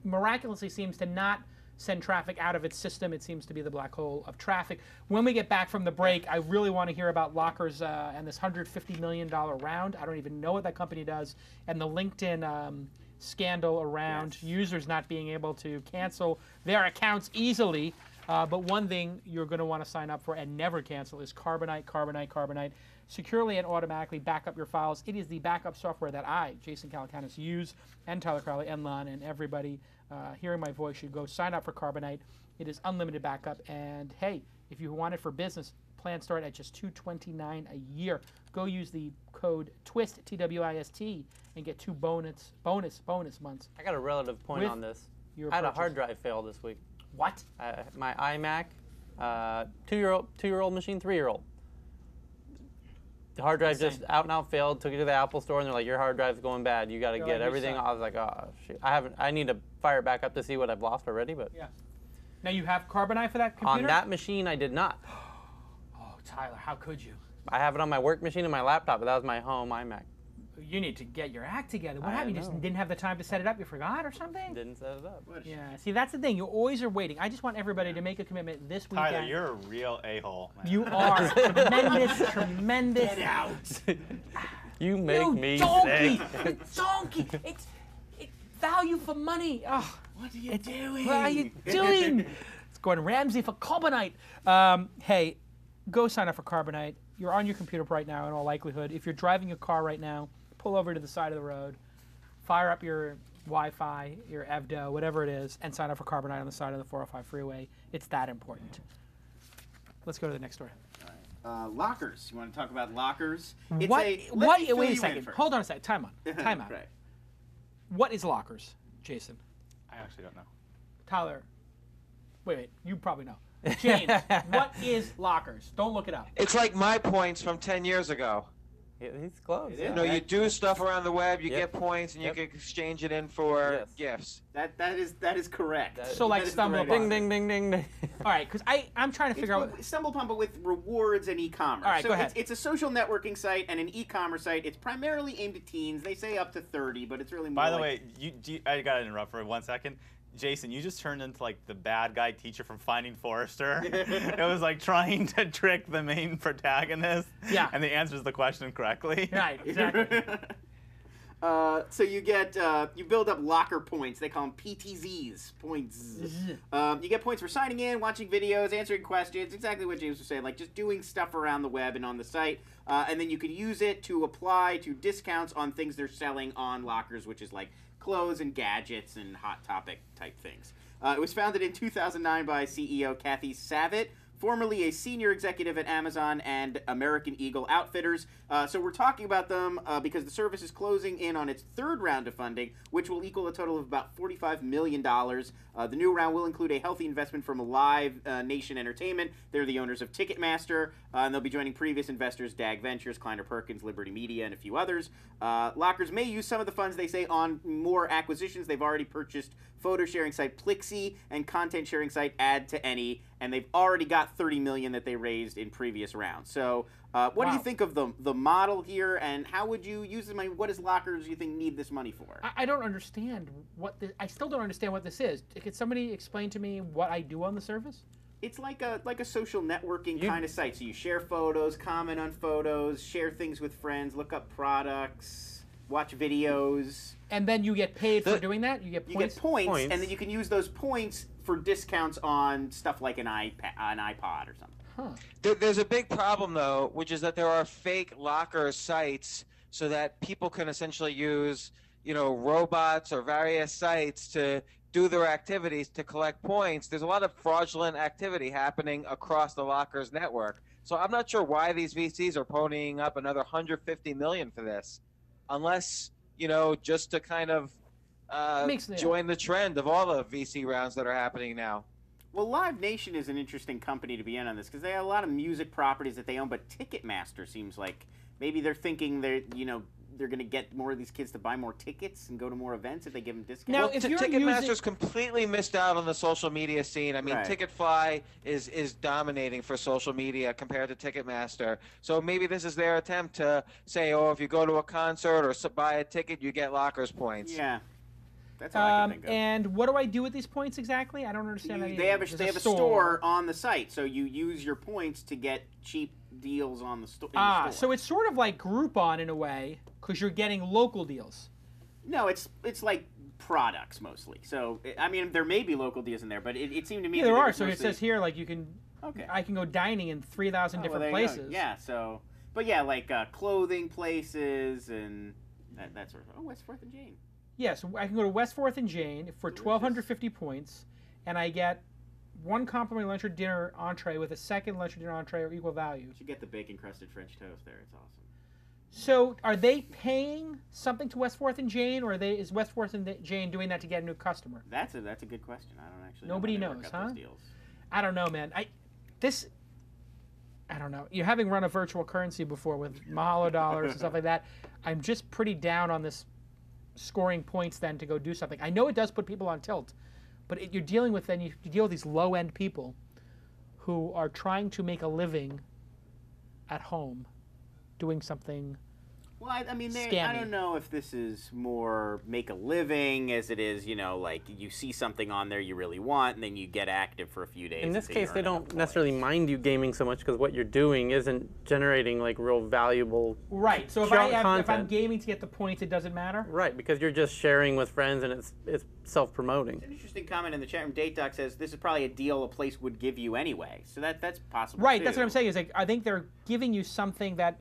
miraculously seems to not send traffic out of its system. It seems to be the black hole of traffic. When we get back from the break, I really want to hear about Lockerz and this $150 million round. I don't even know what that company does. And the LinkedIn scandal around users not being able to cancel their accounts easily. But one thing you're going to want to sign up for and never cancel is Carbonite. Securely and automatically back up your files. It is the backup software that I, Jason Calacanis, use, and Tyler Crowley, and Lon, and everybody hearing my voice should go sign up for Carbonite. It is unlimited backup, and hey, if you want it for business, Plans start at just $229 a year. Go use the code TWiST, TWIST, and get 2 bonus months. I got a relative point With on this. your I had a purchase. hard drive fail this week. What? My iMac, 2-year-old machine, 3-year-old. The hard drive just out and out failed. Took it to the Apple store, and they're like, "Your hard drive's going bad. You got to get everything." I was like, "Oh shoot! I need to fire it back up to see what I've lost already." But Yeah. Now you have Carbonite for that computer? on that machine, I did not. Oh, Tyler, how could you? I have it on my work machine and my laptop, but that was my home iMac. You need to get your act together. What I happened? You just know. didn't have the time to set it up? You forgot or something? Didn't set it up. Yeah. See, that's the thing. You always are waiting. I just want everybody to make a commitment this weekend. Tyler, you're a real a-hole. Man. You are tremendous. Get out. You make me donkey. sick. You donkey. It's value for money. Oh, What are you doing? what are you doing? It's Gordon Ramsay for Carbonite. Hey, go sign up for Carbonite. You're on your computer right now in all likelihood. If you're driving your car right now, pull over to the side of the road, fire up your Wi-Fi, your EVDO, whatever it is, and sign up for Carbonite on the side of the 405 freeway. It's that important. Let's go to the next story. Lockerz. You want to talk about Lockerz? It's Wait a second. Hold on a second. Time out. Right. What is Lockerz, Jason? I actually don't know. Tyler. Wait. You probably know. James, what is Lockerz? Don't look it up. It's like my points from 10 years ago. Yeah, he's close. It Yeah. is. You know, you do stuff around the web, you Yep. get points, and Yep. you can exchange it in for Yes. gifts. That is correct. That- So like That is stumble correct. upon. Ding, ding, ding, ding, ding. All right, because I'm trying to figure out. Stumble upon, but with rewards and e-commerce. All right, so go ahead. It's a social networking site and an e-commerce site. It's primarily aimed at teens. They say up to 30, but it's really more By the like, way, I gotta interrupt for 1 second. Jason, you just turned into like the bad guy teacher from Finding Forrester. It was like trying to trick the main protagonist. Yeah. And he answers the question correctly. Right, exactly. So you get you build up locker points. They call them PTZs, points. You get points for signing in, watching videos, answering questions. Exactly what James was saying, like just doing stuff around the web and on the site. And then you can use it to apply to discounts on things they're selling on Lockerz, which is like clothes and gadgets and hot topic type things. It was founded in 2009 by CEO Kathy Savitt, formerly a senior executive at Amazon and American Eagle Outfitters. So we're talking about them because the service is closing in on its 3rd round of funding, which will equal a total of about $45 million. The new round will include a healthy investment from Live Nation Entertainment. They're the owners of Ticketmaster, and they'll be joining previous investors DAG Ventures, Kleiner Perkins, Liberty Media, and a few others. Lockerz may use some of the funds, they say, on more acquisitions. They've already purchased photo sharing site Plixi and content sharing site Add to Any, and they've already got $30 million that they raised in previous rounds. So what do you think of the model here, and how would you use this money? What does Lockerz, you think, need this money for? I don't understand I still don't understand what this is. Could somebody explain to me what I do on the service? It's like a social networking kind of site. So you share photos, comment on photos, share things with friends, look up products, watch videos. And then you get paid for doing that? You get You points? get points, and then you can use those points for discounts on stuff like an iPod or something. There's a big problem, though, which is that there are fake locker sites so that people can essentially use, robots or various sites to do their activities to collect points. There's a lot of fraudulent activity happening across the Lockerz network. So I'm not sure why these VCs are ponying up another $150 million for this, unless, just to kind of join the trend of all the VC rounds that are happening now. Well, Live Nation is an interesting company to be in on this because they have a lot of music properties that they own, but Ticketmaster seems like maybe they're thinking they're going to get more of these kids to buy more tickets and go to more events if they give them discounts. Now, if you're Ticketmaster's completely missed out on the social media scene. I mean, Right. Ticketfly is dominating for social media compared to Ticketmaster. So maybe this is their attempt to say, if you go to a concert or buy a ticket, you get Lockerz points. Yeah. That's all I can think of. And what do I do with these points exactly? I don't understand that. They have a store on the site, so you use your points to get cheap deals on the store. So it's sort of like Groupon in a way, because you're getting local deals. No, it's like products mostly. So I mean, there may be local deals in there, but it seemed to me Yeah, that there it are. was So it mostly- says here, like you can. Okay. I can go dining in 3,000 different there you go. places. Yeah. So, but yeah, like clothing places and that sort of. Oh, West 4th and Jane. Yeah, so I can go to West 4th and Jane for 1,250 points, and I get one complimentary lunch or dinner entree with a second lunch or dinner entree are equal value. You should get the bacon crusted French toast there. It's awesome. So are they paying something to Westforth and Jane, or is Westforth and Jane doing that to get a new customer? That's a good question. I don't actually. Nobody know how they knows, work out huh? those deals. I don't know, man. I don't know. You're having run a virtual currency before with Mahalo dollars and stuff like that. I'm just pretty down on this scoring points then to go do something. I know it does put people on tilt, but you're dealing with you deal with these low-end people who are trying to make a living at home doing something. Well, I mean, I scammy. don't know if this is more make a living as it is, like you see something on there you really want, and then you get active for a few days. In this until you case, they earn enough don't necessarily points. mind you gaming so much because what you're doing isn't generating like real valuable. Right. So if I'm gaming to get the points, it doesn't matter. Right, because you're just sharing with friends and it's self-promoting. An interesting comment in the chat room. DateDoc says this is probably a deal a place would give you anyway. So that's possible. Right. too. That's what I'm saying. Is I think they're giving you something that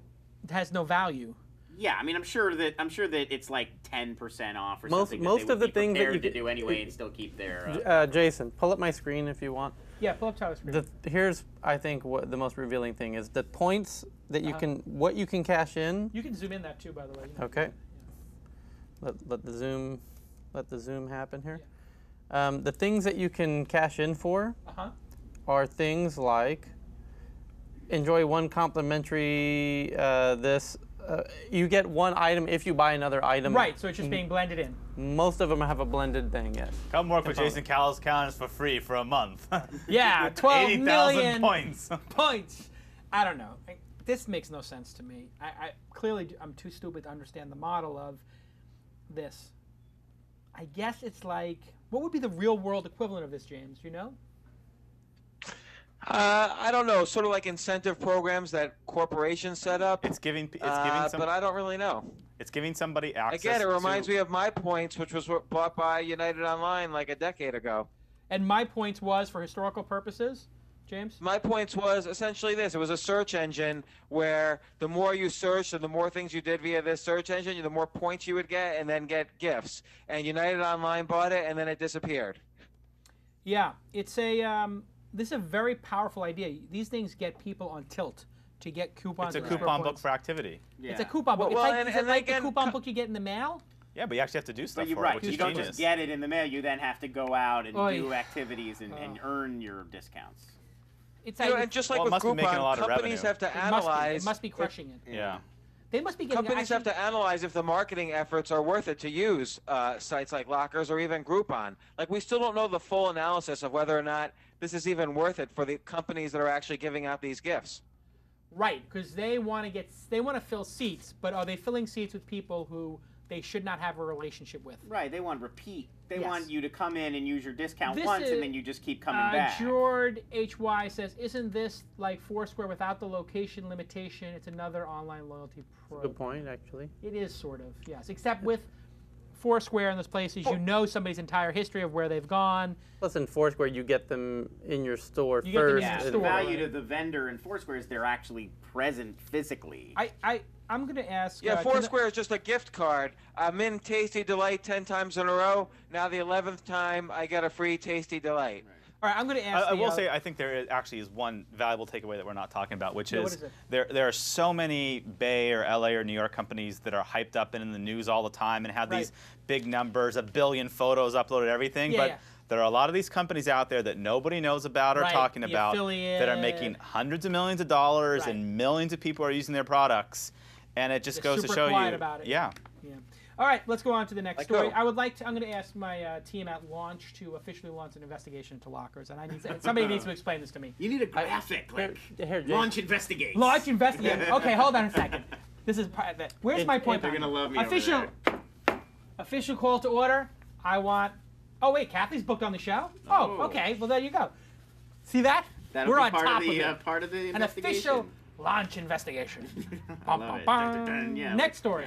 has no value. Yeah, I mean, I'm sure that it's like 10% off or Most something. most of the things that you to do anyway and still keep their. Jason, pull up my screen if you want. Yeah, pull up Tyler's screen. Here's I think what the most revealing thing is the points that you can what you can cash in. You can zoom in that too, by the way. Okay. Let the zoom happen here. The things that you can cash in for are things like enjoy one complimentary you get one item if you buy another item. Right, so it's just being blended in. Most of them have a blended thing, yes. Come work with Jason Call's calendars for free for a month. Yeah, 12 80,000 million points. points. I don't know. This makes no sense to me. Clearly, I'm too stupid to understand the model of this. I guess it's like, what would be the real world equivalent of this, James? Do you know? I don't know. Sort of like incentive programs that corporations set up. It's giving but I don't really know. It's giving somebody access. Again, it reminds me of my points, which was bought by United Online like a decade ago. And my points was for historical purposes, James? My points was essentially this. It was a search engine where the more you searched and the more things you did via this search engine, the more points you would get and then get gifts. And United Online bought it and then it disappeared. Yeah, it's a this is a very powerful idea. These things get people on tilt to get coupons. It's a coupon book for activity. Yeah. It's a coupon book. Well, it's like the coupon book you get in the mail? Yeah, but you actually have to do stuff But you're for right. it, which You is don't genius. just get it in the mail. You then have to go out and Oy. do activities and earn your discounts. It's and just like Well, it with must be making a Groupon, lot of companies revenue. have to it analyze. must be crushing it. Yeah. They must be getting Companies have to analyze if the marketing efforts are worth it to use sites like Lockerz or even Groupon. Like, we still don't know the full analysis of whether or not this is even worth it for the companies that are actually giving out these gifts. Right, because they want to fill seats, but are they filling seats with people who they should not have a relationship with? Right. They want repeat. They Yes. want you to come in and use your discount This once, is- and then you just keep coming back. Jord HY says, isn't this like Foursquare without the location limitation? It's another online loyalty program. Good point, actually. It is sort of, yes. Except with Foursquare in those places, you know somebody's entire history of where they've gone. Plus, in Foursquare, you get them in your store You get them in first. your Yeah, the store. value to the vendor in Foursquare is they're actually present physically. I'm going to ask... Yeah, can Foursquare is just a gift card. I'm in Tasty Delight 10 times in a row. Now the 11th time, I get a free Tasty Delight. All right, I'm going to ask I will say, I think there actually is one valuable takeaway that we're not talking about, which Yeah, what is is it? there are so many Bay or LA or New York companies that are hyped up and in the news all the time and have these big numbers, 1 billion photos uploaded, everything. Yeah, but yeah. there are a lot of these companies out there that nobody knows about or Right, talking the about that are affiliate. making hundreds of millions of dollars Right. and millions of people are using their products. And it just They're goes to super show quiet you. about it. Yeah. Yeah. All right, let's go on to the next Let story. go. I'm going to ask my team at launch to officially launch an investigation into Lockerz, and somebody needs to explain this to me. You need a graphic, like Here, Jason. launch investigate. Launch investigation. Okay, hold on a second. This is part of it. Where's my point? They're gonna love me over Official, official call to order. I want. Oh wait, Kathy's booked on the show. Oh, Oh. okay. Well, there you go. See that? That'll We're be on part top of the of it. part of the An investigation. official Launch investigation. I love it. Dun, dun, dun. Yeah, Next story.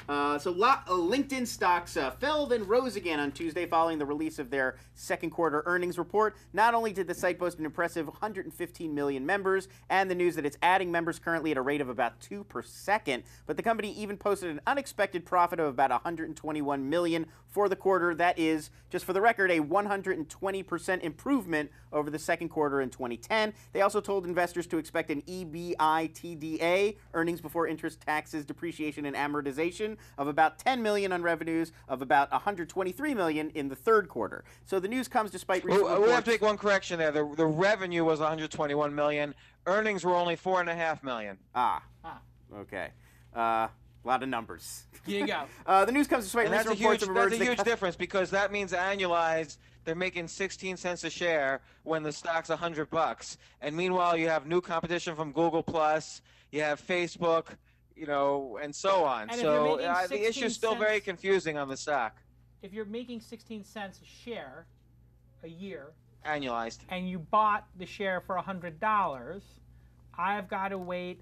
So LinkedIn stocks fell then rose again on Tuesday following the release of their second quarter earnings report. Not only did the site boast an impressive 115 million members and the news that it's adding members currently at a rate of about 2 per second, but the company even posted an unexpected profit of about 121 million for the quarter. That is, just for the record, a 120% improvement over the second quarter in 2010. They also told investors to expect an EBITDA, earnings before interest, taxes, depreciation, and amortization, of about 10 million on revenues of about 123 million in the third quarter. So the news comes despite recent reports. We have to make one correction there. The revenue was 121 million. Earnings were only 4.5 million. Okay. A lot of numbers. Here you go. The news comes despite recent reports of That's a huge difference, because that means annualized they're making 16 cents a share when the stock's $100. And meanwhile, you have new competition from Google Plus, you have Facebook, and so on. And so the issue's still very confusing on the stock. If you're making 16 cents a share a year, annualized, and you bought the share for $100, I've got to wait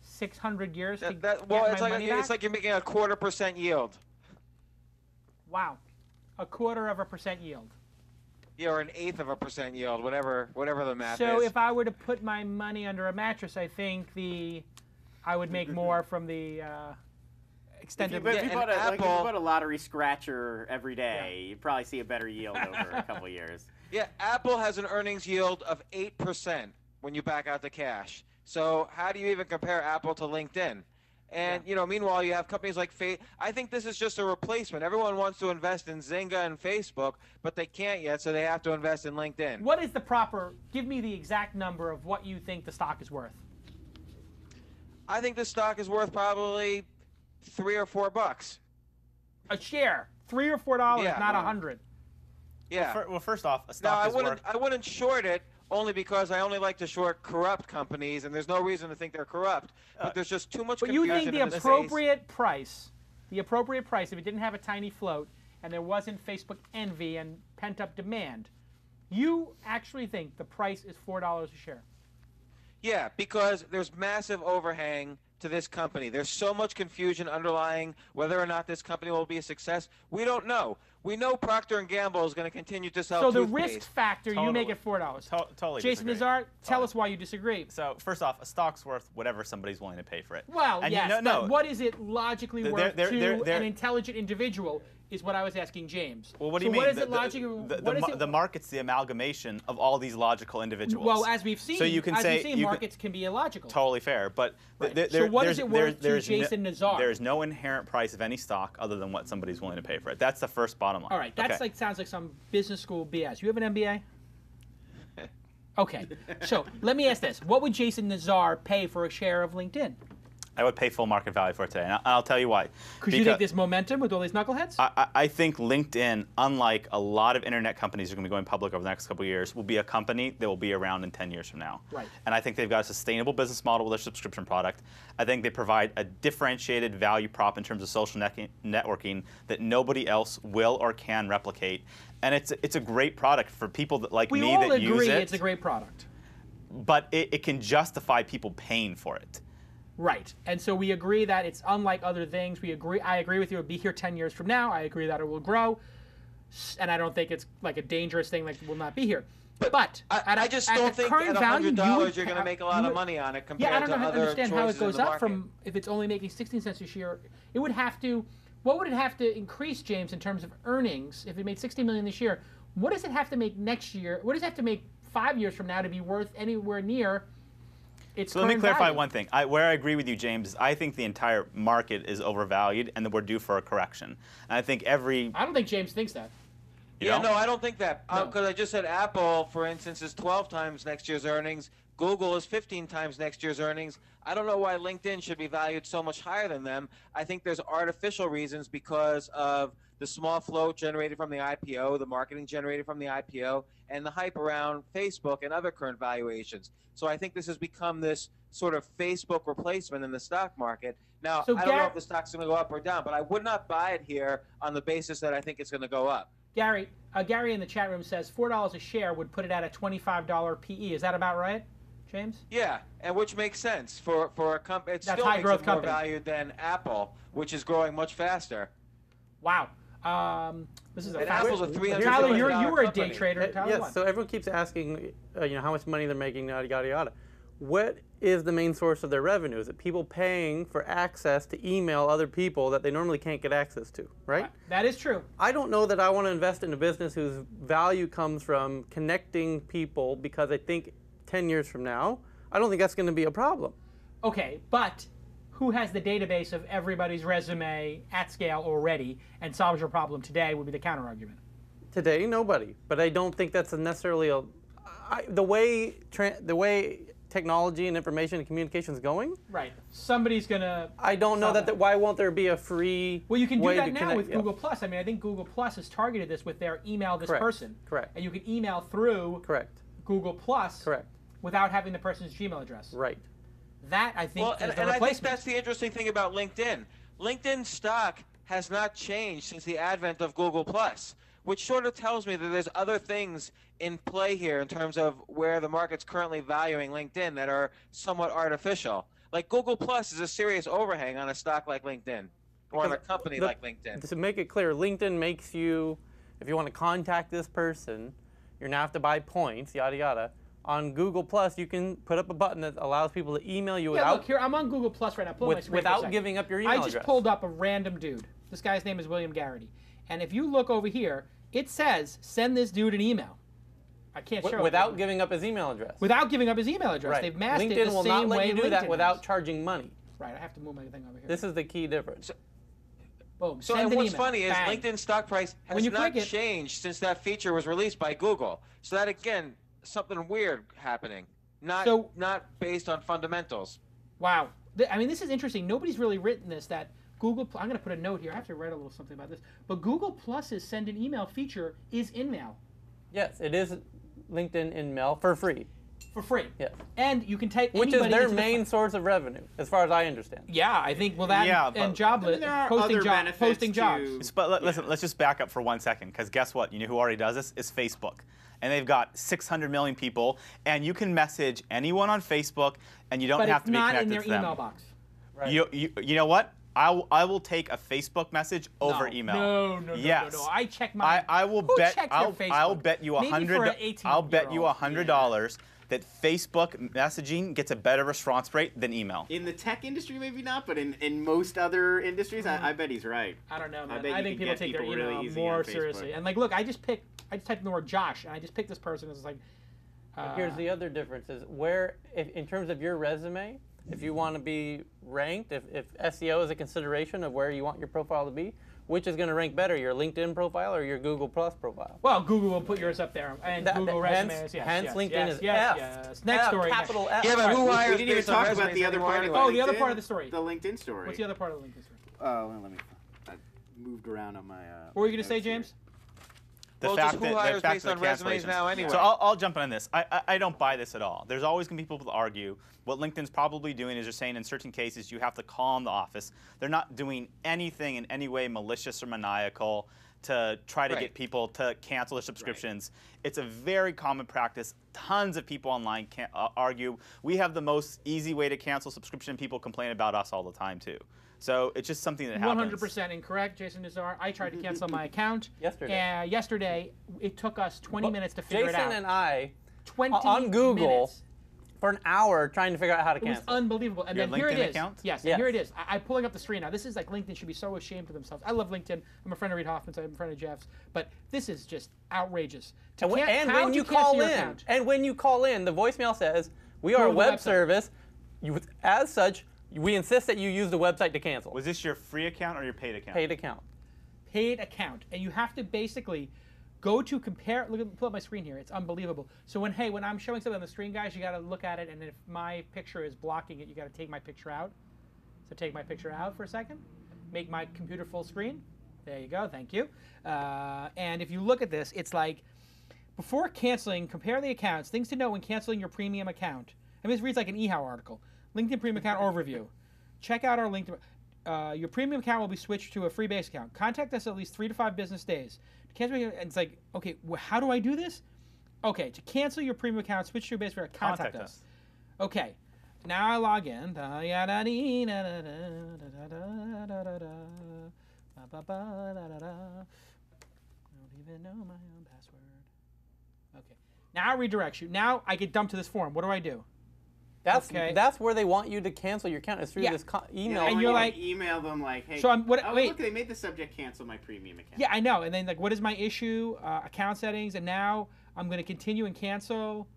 600 years to get my money back? It's like you're making a 0.25% yield. Wow, 0.25% yield. Yeah, or 1/8% yield, whatever the math is. So if I were to put my money under a mattress, I think I would make more from the extended. If you bought a lottery scratcher every day, you'd probably see a better yield over a couple of years. Yeah, Apple has an earnings yield of 8% when you back out the cash. So how do you even compare Apple to LinkedIn? And, meanwhile, you have companies like I think this is just a replacement. Everyone wants to invest in Zynga and Facebook, but they can't yet, so they have to invest in LinkedIn. What is the give me the exact number of what you think the stock is worth? I think the stock is worth probably $3 or $4. A share. $3 or $4, not 100. Yeah. Well, first off, a stock I wouldn't short it, only because I only like to short corrupt companies, and there's no reason to think they're corrupt. But there's just too much confusion. But you think the appropriate price, if it didn't have a tiny float, and there wasn't Facebook envy and pent-up demand, you actually think the price is $4 a share? Yeah, because there's massive overhang to this company. There's so much confusion underlying whether or not this company will be a success. We don't know. We know Procter & Gamble is going to continue to sell toothpaste. So the risk factor, you make it $4. Totally Jason disagree. Nazar, tell us why you disagree. So first off, a stock's worth whatever somebody's willing to pay for it. Well, yes, but what is it logically worth to an intelligent individual is what I was asking James. Well, what do you mean? What is it logically? The market's the amalgamation of all these logical individuals. Well, as we've seen, markets can be illogical. Totally fair, but so what is it worth to Jason Nazar? There's no inherent price of any stock other than what somebody's willing to pay for it. That's the first bottom line. All right, that's sounds like some business school BS. You have an MBA? Okay, so let me ask this: what would Jason Nazar pay for a share of LinkedIn? I would pay full market value for it today, and I'll tell you why. Because you think this momentum with all these knuckleheads? I think LinkedIn, unlike a lot of internet companies that are going to be going public over the next couple of years, will be a company that will be around in 10 years from now. Right. And I think they've got a sustainable business model with their subscription product. I think they provide a differentiated value prop in terms of social networking that nobody else will or can replicate. And it's a great product for people that like me that use it. We all agree it's a great product. But it can justify people paying for it. Right, and so we agree that it's unlike other things. I agree with you. It'll be here 10 years from now. I agree that it will grow, and I don't think it's like a dangerous thing like it will not be here. But I just don't think at $100 you're going to make a lot of money on it compared to other choices in the market. Yeah, I don't understand how it goes up from if it's only making 16 cents a share. It would have to. What would it have to increase, James, in terms of earnings? If it made $60 million this year, what does it have to make next year? What does it have to make 5 years from now to be worth anywhere near? So let me clarify one thing. Where I agree with you, James, is I think the entire market is overvalued and that we're due for a correction. And I think I don't think James thinks that. No, I don't think that. Because I just said Apple, for instance, is 12 times next year's earnings. Google is 15 times next year's earnings. I don't know why LinkedIn should be valued so much higher than them. I think there's artificial reasons because of the small float generated from the IPO, the marketing generated from the IPO, and the hype around Facebook and other current valuations. So I think this has become this sort of Facebook replacement in the stock market. Now, I don't know if the stock's going to go up or down, but I would not buy it here on the basis that I think it's going to go up. Gary in the chat room says $4 a share would put it at a $25 PE. Is that about right, James? Yeah, and which makes sense for a company. It That's still high makes growth it more company. valued than Apple, which is growing much faster. Wow. This is a And Apple's a $300 Tyler, billion you were a day company. trader. Tyler, Yes, what? so everyone keeps asking, how much money they're making, yada, yada, yada. What is the main source of their revenue? Is it people paying for access to email other people that they normally can't get access to, right? That is true. I don't know that I want to invest in a business whose value comes from connecting people, because I think 10 years from now, I don't think that's going to be a problem. Okay, but who has the database of everybody's resume at scale already and solves your problem today would be the counter argument. Today, nobody. But I don't think that's necessarily the way technology and information and communication is going. Right. Somebody's gonna. I don't know that. Why won't there be a free? Well, you can do way that to now connect? with Google Plus. I mean, I think Google Plus has targeted this with their email this Correct. person. Correct. And you can email through Correct. Google Plus. Correct. Without having the person's Gmail address. Right. That I think is the and replacement. I think that's the interesting thing about LinkedIn. LinkedIn stock has not changed since the advent of Google Plus, which sort of tells me that there's other things in play here in terms of where the market's currently valuing LinkedIn that are somewhat artificial. Like Google Plus is a serious overhang on a stock like LinkedIn, or on a company like LinkedIn. To make it clear, LinkedIn makes you, if you want to contact this person, you're now have to buy points, yada yada. On Google Plus, you can put up a button that allows people to email you Yeah, look here. I'm on Google Plus right now. Pull up my screen for a without second. giving up your email I just address. pulled up a random dude. This guy's name is William Garrity, and if you look over here, it says send this dude an email. I can't show it. Without giving up his email address. Without giving up his email address. Right. They've masked LinkedIn it the will same not let way you do LinkedIn that without has. charging money. Right. I have to move my thing over here. This is the key difference. Boom. So, Send and an what's email. funny is Bang. LinkedIn stock price When has you not click it- changed since that feature was released by Google. So that, again, something weird happening. Not based on fundamentals. Wow. I mean, this is interesting. Nobody's really written this, that Google, I'm going to put a note here. I have to write a little something about this. But Google Plus's send an email feature is in mail. Yes, it is LinkedIn in mail for free. For free. Yes. And you can type Which is anybody their into the main source of revenue, as far as I understand. Yeah, I think, well, that Yeah, and but- jobless, I mean, there are posting, other benefits posting to- jobs. But listen, let's just back up for 1 second, because guess what? You know who already does this? Is Facebook. And they've got 600 million people, and you can message anyone on Facebook, and you don't But have it's to be not in connected their to them. email box. Right. You know what? I will take a Facebook message over email. No. Yes. No. I check my. I will Who bet checked your I'll Facebook? bet you Maybe for an 18 I'll bet you year old. $100 that Facebook messaging gets a better response rate than email. In the tech industry, maybe not, but in most other industries, I bet he's right. I don't know, man. bet I you think can people get take their people email really easy more on Facebook. seriously. And like, look, I just typed in the word Josh, and I just picked this person. It's like. Here's the other difference: is where, in terms of your resume, if you want to be ranked, if SEO is a consideration of where you want your profile to be, which is going to rank better, your LinkedIn profile or your Google Plus profile? Well, Google will put yours up there, and Google resumes. Hence, LinkedIn yes, is yes, F. yes. Next story. Capital F. Yeah, but who We hires didn't even based on talk about resumes the other anymore part of anyway? Oh, the other LinkedIn, part of the story. The LinkedIn story. What's the other part of the LinkedIn story? Oh, well, I moved around on my. What were you going to say, notes here. James? Well, just who hires based on resumes now anyway? So I'll jump on this. I don't buy this at all. There's always going to be people that argue. What LinkedIn's probably doing is they're saying in certain cases you have to call in the office. They're not doing anything in any way malicious or maniacal to try to get people to cancel their subscriptions. It's a very common practice. Tons of people online can argue. We have the most easy way to cancel subscription. People complain about us all the time too. So it's just something that happens. 100% incorrect, Jason Nazar. I tried to cancel my account. Yesterday. Yesterday, it took us 20 minutes to figure it out. Jason and I, 20 on Google, minutes. for an hour trying to figure out how to It was cancel. unbelievable. And Your then here it LinkedIn is. account? Yes, Yes. and here it is. I'm pulling up the screen now. This is like LinkedIn should be so ashamed of themselves. I love LinkedIn. I'm a friend of Reid Hoffman's. I'm a friend of Jeff's. But this is just outrageous. And when How you to cancel call your in, account. the voicemail says, "We are Go a to the web website." service. As such, we insist that you use the website to cancel." Was this your free account or your paid account? Paid account. Paid account, and you have to basically go to compare. Pull up my screen here. It's unbelievable. So when I'm showing something on the screen, guys, you got to look at it, and if my picture is blocking it, you got to take my picture out. So take my picture out for a second. Make my computer full screen. There you go. Thank you. And if you look at this, it's like before canceling, compare the accounts. Things to know when canceling your premium account. I mean, this reads like an eHow article. LinkedIn premium account overview. Check out our LinkedIn. Your premium account will be switched to a free base account. Contact us at least 3 to 5 business days. To cancel, and it's like, okay, how do I do this? Okay, to cancel your premium account, switch to a base account. Contact us. Okay, now I log in. I don't even know my own password. Okay. Now it redirects you. Now I get dumped to this forum. What do I do? That's where they want you to cancel your account. Is through this email. Yeah, and you're like, email them like, hey. So I'm Look, wait. they made the subject cancel my premium account. Yeah, I know. And then like, what is my issue? Account settings, and now I'm going to continue and cancel.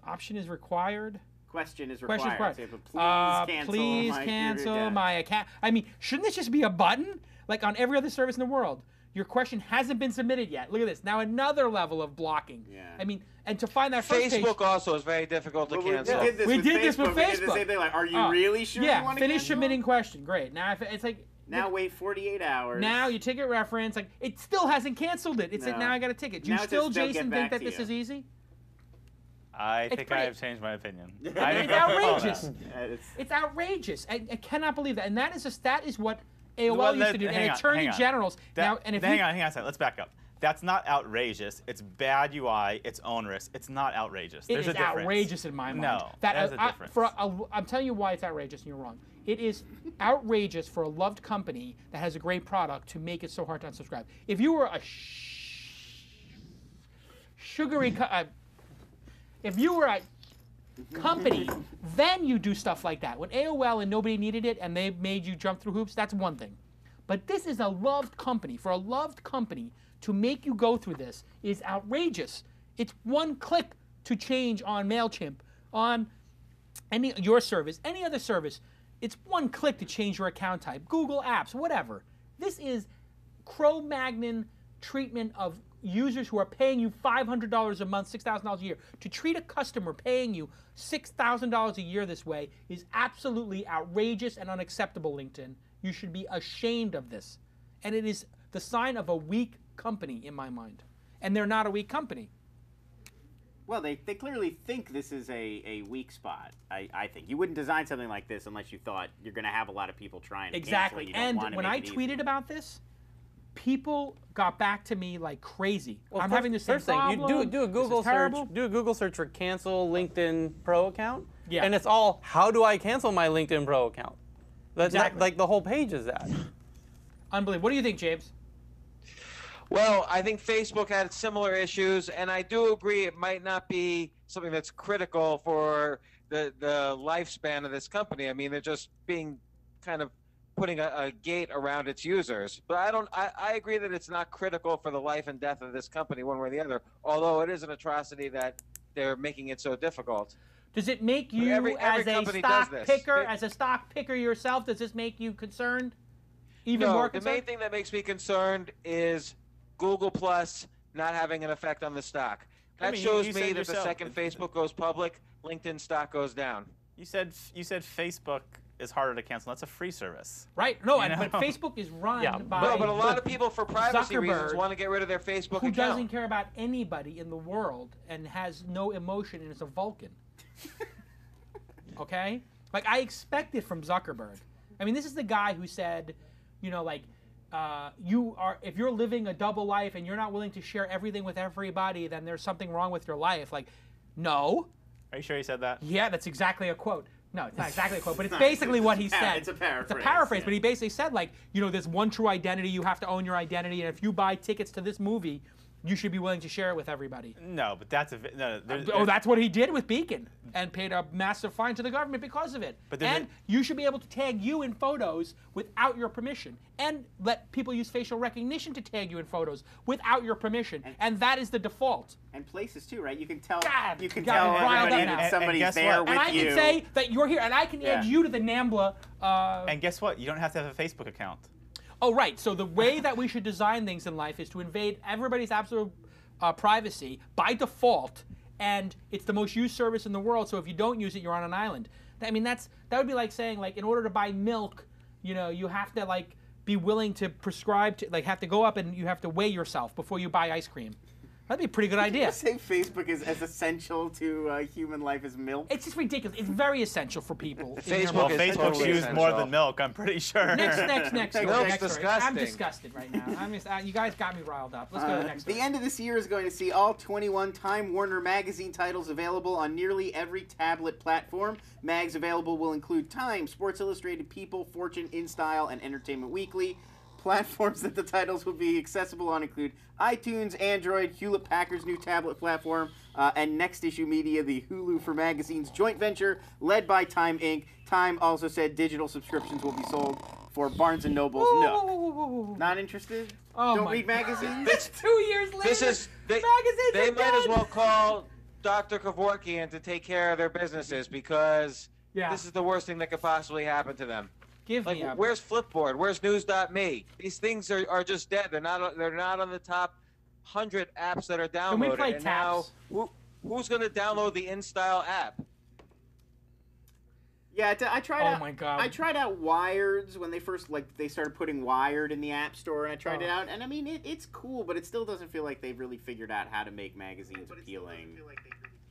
Option is required. Question is required. Question is required. Please cancel my account. I mean, shouldn't this just be a button like on every other service in the world? Your question hasn't been submitted yet. Look at this. Now another level of blocking. Yeah. I mean, and to find that first page. Facebook also is very difficult to cancel. We did this with We did the Facebook. same thing. Like, are you really sure you want to finish cancel? submitting question. Great. Now it's like. Now wait 48 hours. Now your ticket reference, like it still hasn't canceled it. It's like now I got a ticket. Do you Now it still, says, "They'll Jason, get think back that to this you." is easy? I It's think pretty- I have changed my opinion. It's outrageous. It's- It's outrageous. I cannot believe that. And that is what AOL Well, used to do. hang And on, attorney hang on. generals. Hang on a second. Let's back up. That's not outrageous. It's bad UI. It's onerous. It's not outrageous. It There's is a difference. outrageous in my mind. No, there's a difference. I'm telling you why it's outrageous, and you're wrong. It is outrageous for a loved company that has a great product to make it so hard to unsubscribe. If you were a sugary, if you were a company, then you do stuff like that. When AOL and nobody needed it, and they made you jump through hoops, that's one thing. But this is a loved company. For a loved company to make you go through this is outrageous. It's one click to change on MailChimp, on your service, any other service. It's one click to change your account type, Google Apps, whatever. This is Cro-Magnon treatment of users who are paying you $500 a month, $6,000 a year. To treat a customer paying you $6,000 a year this way is absolutely outrageous and unacceptable, LinkedIn. You should be ashamed of this. And it is the sign of a weak company in my mind. And they're not a weak company. Well, they clearly think this is a weak spot, I think. You wouldn't design something like this unless you thought you're going to have a lot of people trying to cancel it. You don't And want to when make I it easy. tweeted about this, people got back to me like crazy. Well, I'm first- having the same first thing, problem. you do a This Google is search. terrible. Do a Google search for cancel LinkedIn Pro account. Yeah. And it's all, how do I cancel my LinkedIn Pro account? That's Exactly. like the whole page is that. Unbelievable. What do you think, James? Well, I think Facebook had similar issues, and I do agree it might not be something that's critical for the lifespan of this company. I mean, they're just being kind of putting a gate around its users. But I agree that it's not critical for the life and death of this company one way or the other, although it is an atrocity that they're making it so difficult. Does it make you, Every as a company does stock this. picker, as a stock picker yourself, does this make you concerned? Even more The concerned? main thing that makes me concerned is Google Plus not having an effect on the stock. That shows you me said that the yourself- second Facebook goes public, LinkedIn stock goes down. You said Facebook is harder to cancel. That's a free service. Right. No, You but know? Facebook is run Yeah, by No, but a lot of people, for privacy reasons, Zuckerberg, want to get rid of their Facebook who account. doesn't care about anybody in the world and has no emotion and is a Vulcan. Okay? Like, I expect it from Zuckerberg. I mean, this is the guy who said, you know, like, if you're living a double life and you're not willing to share everything with everybody, then there's something wrong with your life. Like, no. Are you sure you said that? Yeah, that's exactly a quote. No, it's not exactly a quote, but it's basically what he said. It's a paraphrase. It's a paraphrase, yeah. but he basically said, like, you know, there's one true identity. You have to own your identity, and if you buy tickets to this movie, you should be willing to share it with everybody. No, but that's That's what he did with Beacon, and paid a massive fine to the government because of it. And you should be able to tag you in photos without your permission, and let people use facial recognition to tag you in photos without your permission, and that is the default. And places too, right? You can tell. God, you can got tell me riled up everybody now. that somebody's guess there what? with And I you. can say that you're here, and I can add Yeah. you to the NAMBLA. And guess what? You don't have to have a Facebook account. Oh, right. So the way that we should design things in life is to invade everybody's absolute privacy by default, and it's the most used service in the world. So if you don't use it, you're on an island. I mean, that would be like saying, like, in order to buy milk, you know, you have to be willing to prescribe to, have to go up and you have to weigh yourself before you buy ice cream. That'd be a pretty good idea. You say Facebook is as essential to human life as milk? It's just ridiculous. It's very essential for people. Facebook is Facebook's totally used more essential. than milk, I'm pretty sure. Next story. Milk's Next story. disgusting. I'm disgusted right now. You guys got me riled up. Let's go to the next story. The end of this year is going to see all 21 Time Warner Magazine titles available on nearly every tablet platform. Mags available will include Time, Sports Illustrated, People, Fortune, InStyle, and Entertainment Weekly. Platforms that the titles will be accessible on include iTunes, Android, Hewlett-Packard's new tablet platform, and Next Issue Media, the Hulu for Magazines joint venture led by Time Inc. Time also said digital subscriptions will be sold for Barnes & Noble's Nook. Whoa. Not interested? Oh Don't my read magazines? It's 2 years later. They magazines might are as dead. well call Dr. Kevorkian to take care of their businesses because this is the worst thing that could possibly happen to them. Give Like, me a... where's Flipboard? Where's News.me? These things are just dead. They're not on the top 100 apps that are downloaded. Can we play and now, taps? who's going to download the InStyle app? Yeah, I tried out. Oh my God. I tried out Wired's when they first they started putting Wired in the App Store, and I tried it out, and I mean it's cool, but it still doesn't feel like they've really figured out how to make magazines appealing.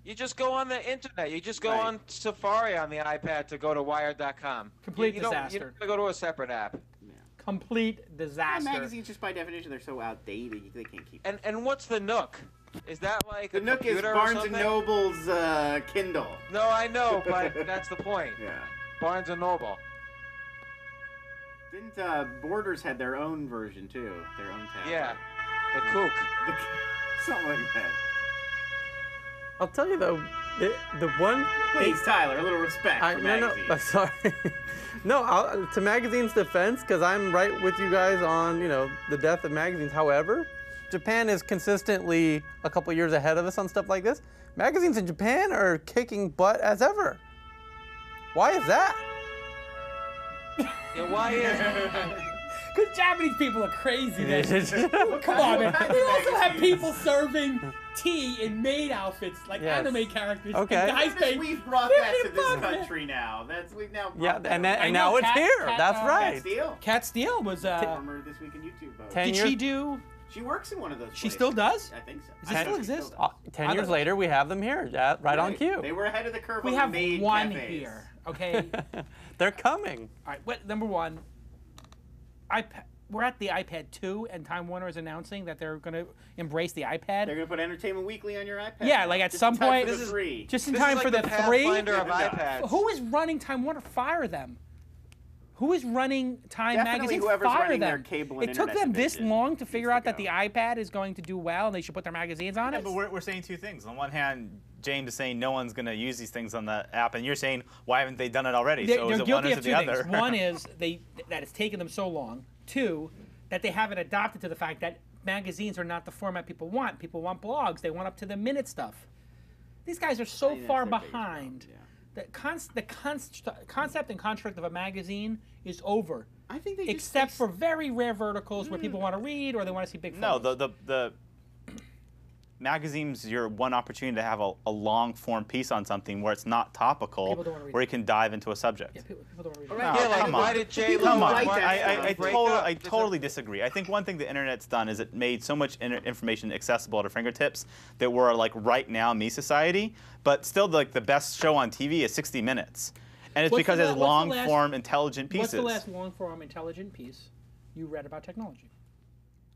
You just go on the internet. You just go Right. on Safari on the iPad to go to Wired.com. Complete you disaster. Don't have to go to a separate app. Complete Yeah, disaster. magazines, just by definition, they're so outdated. They can't keep. And what's the Nook? Is that like The a Nook is computer or Barnes & something? Noble's Kindle. No, I know, but that's the point. Yeah. Barnes & Noble. Didn't Borders had their own version too? Their own tablet. Yeah. The Kook. Something like that. I'll tell you though, the one. Please, Tyler, a little respect for magazines. No, sorry. No, to magazine's defense, because I'm right with you guys on the death of magazines. However, Japan is consistently a couple years ahead of us on stuff like this. Magazines in Japan are kicking butt as ever. Why is that? Yeah, why is Because Japanese people are crazy. Come on, man. They also have people serving tea in maid outfits like anime characters. Okay. And guys pay. We've brought that to this country now. We've now. Brought that and now it's here. That's right. Cat Steele. Cat Steele was. Former This Week in YouTube. Did she do? She works in one of those. She places. still does? I think so. Does it still exist? 10 years later, we have them here, right on cue. They were ahead of the curve. We on have the maid one cafes. here. Okay. They're coming. All right. Number one. We're at the iPad 2, and Time Warner is announcing that they're going to embrace the iPad. They're going to put Entertainment Weekly on your iPad. Yeah, like at some point. Just in this time is for like the 3. Pathfinder of iPads. Who is running Time Warner? Fire them. Who is running Time Definitely Magazine? whoever's Fire running them. their cable and It took internet them this division long to figure needs out to that the go. iPad is going to do well, and they should put their magazines on it. But we're saying two things. On one hand, James is saying no one's going to use these things on the app, and you're saying why haven't they done it already? They're so is it one guilty or of is two it the things. other? One is that it's taken them so long. 2, that they haven't adopted to the fact that magazines are not the format people want. People want blogs. They want up-to-the-minute stuff. These guys are so far behind. The concept and construct of a magazine is over. I think they except for very rare verticals where people want to read or they want to see big photos. No, the magazine's your one opportunity to have a long form piece on something where it's not topical, People don't wanna read where it. you can dive into a subject. Yeah, people don't want to read No, Yeah, like come why on. did J-Lo Come on, and Mark break up? I totally disagree. I think one thing the internet's done is it made so much information accessible at our fingertips that we're like right now me society, but still like the best show on TV is 60 Minutes. And it's because it's long form intelligent pieces. What's the last long form intelligent piece you read about technology?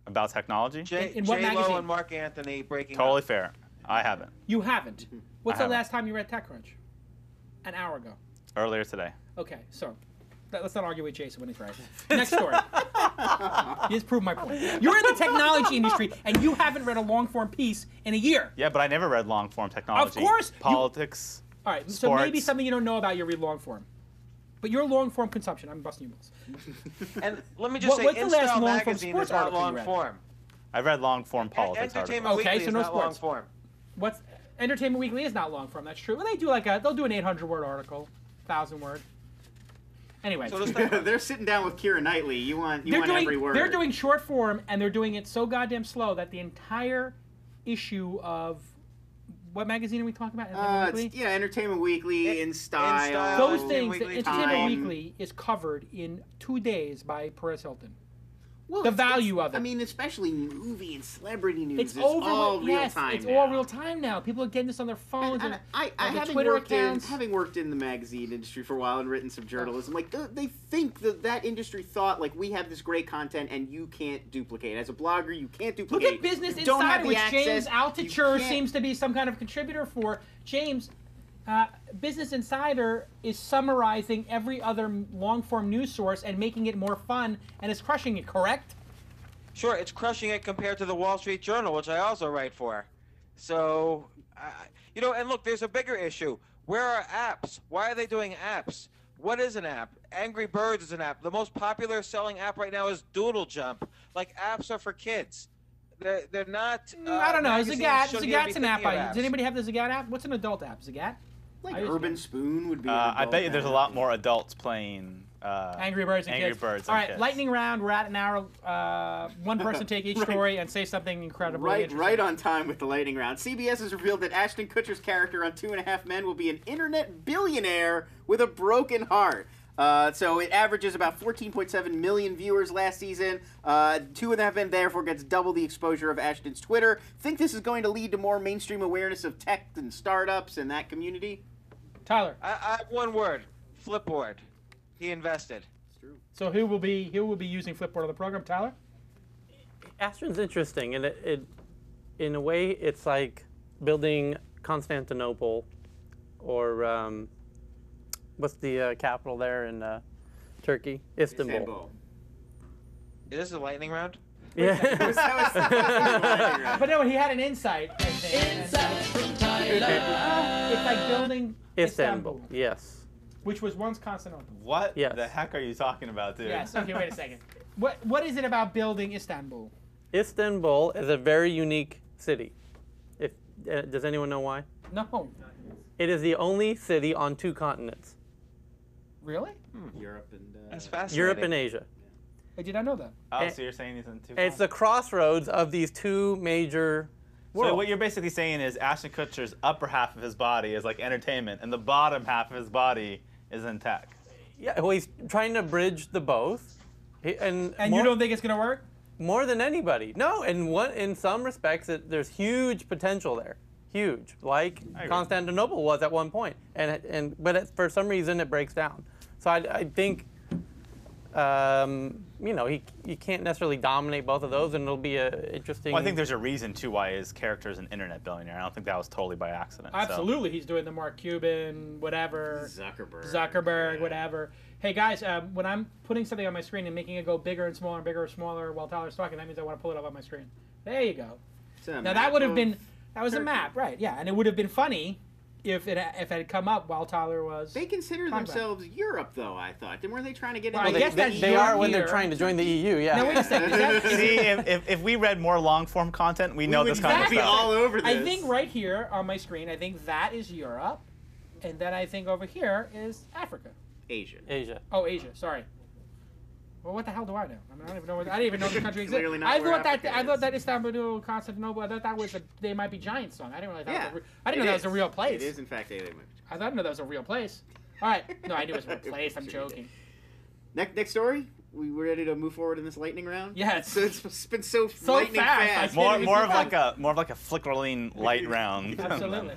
About technology? In what J-Lo magazine? and Mark Anthony breaking Totally up. fair. I haven't. You haven't. What's I the haven't. last time you read TechCrunch? An hour ago. Earlier today. Okay, so let's not argue with Jason when he's right. Next story. You just proved my point. You're in the technology industry, and you haven't read a long-form piece in a year. Yeah, but I never read long form technology. Of course. Politics. All right, so sports. maybe something you don't know about, you read long-form. But your long-form consumption, I'm busting your balls. And let me just say, What's the last InStyle long-form magazine sports is not article you long read? form. I've read long form politics Entertainment articles. Okay, Weekly so is no not long sports. form. What's Entertainment Weekly is not long-form, that's true. Well, they do they'll do an 800-word article, 1,000-word. Anyway. So does They're sitting down with Keira Knightley. You want every word. They're doing short form, and they're doing it so goddamn slow that the entire issue of what magazine are we talking about? Entertainment Weekly? Entertainment Weekly, In Style. Those Entertainment things, Weekly, Entertainment Time. Weekly is covered in 2 days by Perez Hilton. Well, the value of it. I mean, especially movie and celebrity news. It's all real time. It's now. all real time now. People are getting this on their phones. And I having Twitter worked accounts. having worked in the magazine industry for a while and written some journalism, like they think that industry thought like we have this great content and you can't duplicate. As a blogger, you can't Look duplicate. at Business You don't have Insider, the which access. James You Altucher can't- seems to be some kind of contributor for. James, Business Insider is summarizing every other long-form news source and making it more fun, and is crushing it, correct? Sure, it's crushing it compared to the Wall Street Journal, which I also write for. So, you know, and look, there's a bigger issue. Where are apps? Why are they doing apps? What is an app? Angry Birds is an app. The most popular selling app right now is Doodle Jump. Like, apps are for kids. They're not. I don't know. magazines Zagat. shouldn't even be Zagat's an app. thinking of Does anybody have the Zagat app? What's an adult app? Zagat? Like I use Urban it. Spoon would be. an I adult bet you there's a app. lot more adults playing Angry Birds and Angry kids. Birds All and right, kids. lightning round. We're at an hour. One person take each story and say something incredibly interesting. Right on time with the lightning round. CBS has revealed that Ashton Kutcher's character on 2.5 Men will be an internet billionaire with a broken heart. So it averages about 14.7 million viewers last season. 2.5 Men therefore gets double the exposure of Ashton's Twitter. Think this is going to lead to more mainstream awareness of tech and startups and that community? Tyler. I have one word. Flipboard. He invested. It's true. So who will be using Flipboard on the program? Tyler. Ashton's interesting, and it in a way it's like building Constantinople, or what's the capital there in Turkey? Istanbul. Is this a lightning round? Yeah. But no, he had an insight. I think. Insight from Tyler. It's like building Istanbul. Yes. which was once Constantinople. What Yes. the heck are you talking about, dude? Yes. Okay. Wait a second. What is it about building Istanbul? Istanbul is a very unique city. If does anyone know why? No. It is the only city on 2 continents: Really? Europe and That's fascinating. Europe and Asia. I did not know that. Oh, so you're saying he's in 2 It's the crossroads of these 2 major worlds. So what you're basically saying is Ashton Kutcher's upper half of his body is like entertainment, and the bottom half of his body is in tech. Yeah, well, he's trying to bridge the both. And You don't think it's gonna work? More than anybody. No, in some respects, there's huge potential there. Huge, like Constantinople was at one point, but for some reason it breaks down. So I think, you can't necessarily dominate both of those, and it'll be interesting. Well, I think there's a reason too why his character is an internet billionaire. I don't think that was totally by accident. so. Absolutely, he's doing the Mark Cuban, whatever. Zuckerberg, yeah. Whatever. Hey guys, when I'm putting something on my screen and making it go bigger and smaller while Tyler's talking, that means I want to pull it up on my screen. There you go. Now that would have been, that was a map, right? Yeah, and it would have been funny if it had come up while Tyler was. They consider themselves Europe, though. I thought. Weren't they trying to get Well, into? I guess that's they Europe are when they're here. trying to join the EU. Yeah. Now wait a second. Is that, See, if we read more long form content, we know would this kind of be stuff. all over this. I think right here on my screen, I think that is Europe, and then I think over here is Africa. Asia. Asia. Oh, Asia. Sorry. Well, what the hell do I know? I mean, I don't even know. I didn't even know the country existed. Clearly not I where thought that. Africa I is. thought that Istanbul, Constantinople. I thought that was a "They Might Be Giants" song. I didn't realize that. Yeah. I didn't know that was a real place. It is, in fact, alien. I didn't know that was a real place. All right. No, I knew it was a real place. I'm joking. Next story. We ready to move forward in this lightning round? Yes. So it's been so lightning fast. fast. More It's of like a flickering light round. Absolutely.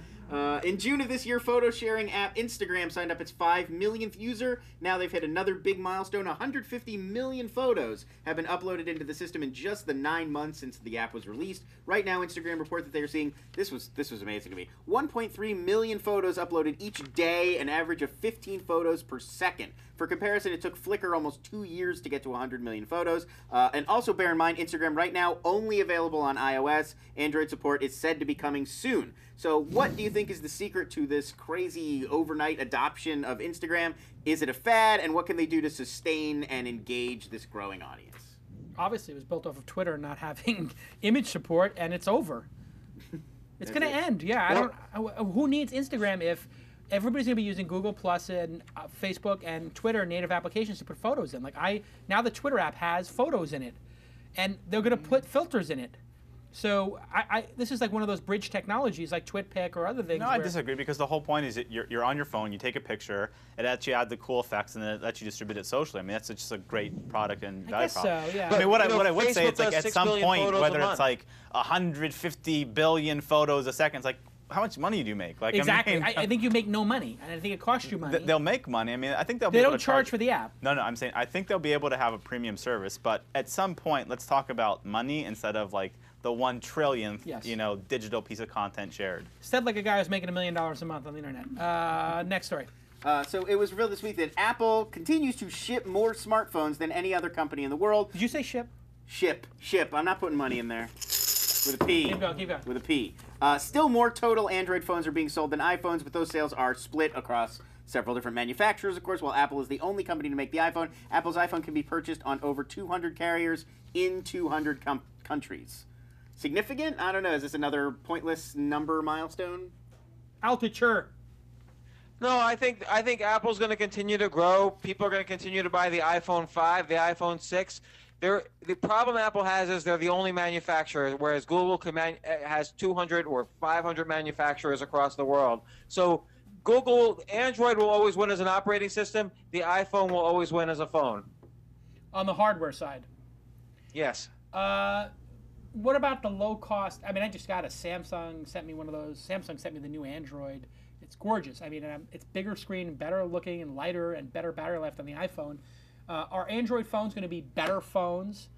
In June of this year, photo sharing app Instagram signed up its 5 millionth user. Now they've hit another big milestone. 150 million photos have been uploaded into the system in just the 9 months since the app was released. Right now, Instagram reports that they are seeing, this was amazing to me, 1.3 million photos uploaded each day, an average of 15 photos per second. For comparison, it took Flickr almost 2 years to get to 100 million photos. And also bear in mind, Instagram right now only available on iOS. Android support is said to be coming soon. So what do you think is the secret to this crazy overnight adoption of Instagram? Is it a fad, and what can they do to sustain and engage this growing audience? Obviously, it was built off of Twitter not having image support, and it's over. It's going to end. Yeah. Who needs Instagram if everybody's going to be using Google Plus and Facebook and Twitter native applications to put photos in? Now the Twitter app has photos in it, and they're going to put filters in it. So this is like one of those bridge technologies like TwitPic or other things. No, I disagree, because the whole point is that you're on your phone, you take a picture, it actually adds the cool effects, and then it lets you distribute it socially. I mean, that's just a great product and value prop. So, yeah. I mean, what But, I would say, it's like at some point, whether it's month. like 150 billion photos a second, it's like, how much money do you make? Like, Exactly. I mean, I think you make no money, and I think it costs you money. they'll make money. I mean, I think they'll They be able don't to charge for the app. No, I'm saying I think they'll be able to have a premium service, but at some point, let's talk about money instead of like the 1 trillionth, Yes. digital piece of content shared. Said like a guy who's making $1 million a month on the internet. Next story. So it was revealed this week that Apple continues to ship more smartphones than any other company in the world. Did you say ship? Ship. I'm not putting money in there. With a P. Keep going. With a P. Still more total Android phones are being sold than iPhones, but those sales are split across several different manufacturers, of course. While Apple is the only company to make the iPhone, Apple's iPhone can be purchased on over 200 carriers in 200 countries. Significant? I don't know. Is this another pointless number milestone? Altucher. No, I think Apple's going to continue to grow. People are going to continue to buy the iPhone 5, the iPhone 6. The problem Apple has is they're the only manufacturer, whereas Google has 200 or 500 manufacturers across the world. So Android will always win as an operating system. The iPhone will always win as a phone. On the hardware side. Yes. What about the low cost? I mean, I just got a Samsung sent me one of those. Samsung sent me the new Android. It's gorgeous. I mean, it's bigger screen, better looking, and lighter, and better battery life than the iPhone. Are Android phones going to be better phones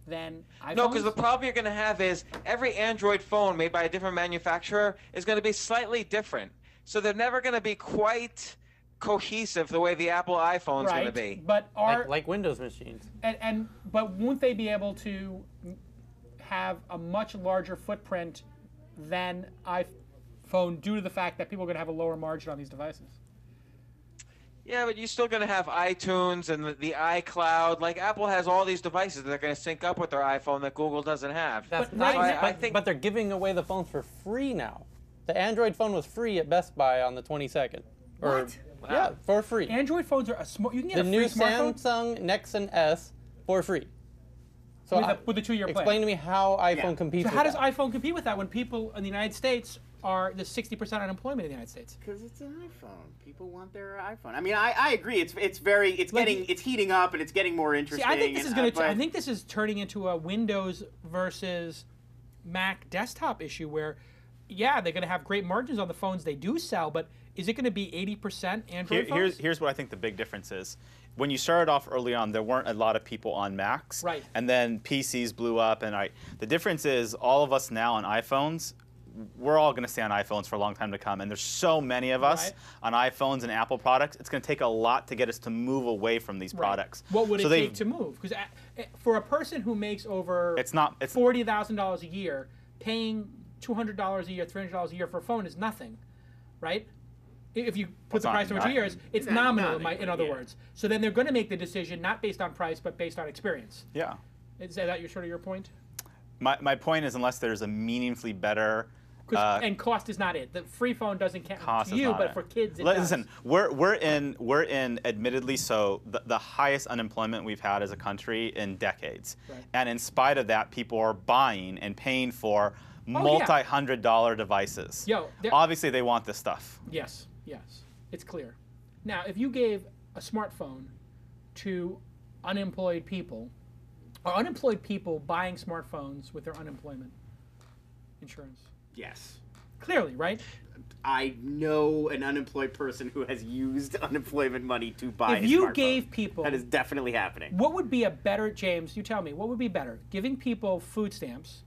than iPhones? No, because the problem you're going to have is every Android phone made by a different manufacturer is going to be slightly different. So they're never going to be quite cohesive the way the Apple iPhone is going to be. But like Windows machines. But won't they be able to have a much larger footprint than iPhone due to the fact that people are going to have a lower margin on these devices? Yeah, but you're still going to have iTunes and the iCloud. Like, Apple has all these devices that are going to sync up with their iPhone that Google doesn't have. That's But nice, right but they're giving away the phones for free now. The Android phone was free at Best Buy on the 22nd. What? Yeah, for free. Android phones are a smart. You can get The a free new smartphone Samsung Nexon S for free. So with a 2-year plan. Explain to me how iPhone competes So how with does that. iPhone compete with that when people in the United States there's 60% unemployment in the United States? Because it's an iPhone. People want their iPhone. I mean, I agree. It's heating up and it's getting more interesting. See, I think this is going to. I think this is turning into a Windows versus Mac desktop issue where, yeah, they're going to have great margins on the phones they do sell, but is it going to be 80% Android phones? Here's what I think the big difference is. When you started off early on, there weren't a lot of people on Macs. Right. And then PCs blew up. And the difference is all of us now on iPhones, we're all going to stay on iPhones for a long time to come. And there's so many of us on iPhones and Apple products. It's going to take a lot to get us to move away from these products. What would it take to move? Because for a person who makes over $40,000 a year, paying $200 a year, $300 a year for a phone is nothing, right? If you put the price over 2 years, it's nominal, in other words. So then they're going to make the decision not based on price, but based on experience. Yeah. Is that your point? My point is, unless there's a meaningfully better... and cost is not it. The free phone doesn't count to you, but for kids it Listen, does. we're in admittly the highest unemployment we've had as a country in decades. Right. And in spite of that, people are buying and paying for multi-$100 devices. Obviously, they want this stuff. Yes, it's clear. Now, if you gave a smartphone to unemployed people, are unemployed people buying smartphones with their unemployment insurance? Yes. Clearly, right? I know an unemployed person who has used unemployment money to buy a smartphone. If you gave people... That is definitely happening. What would be a better, James, you tell me, what would be better? Giving people food stamps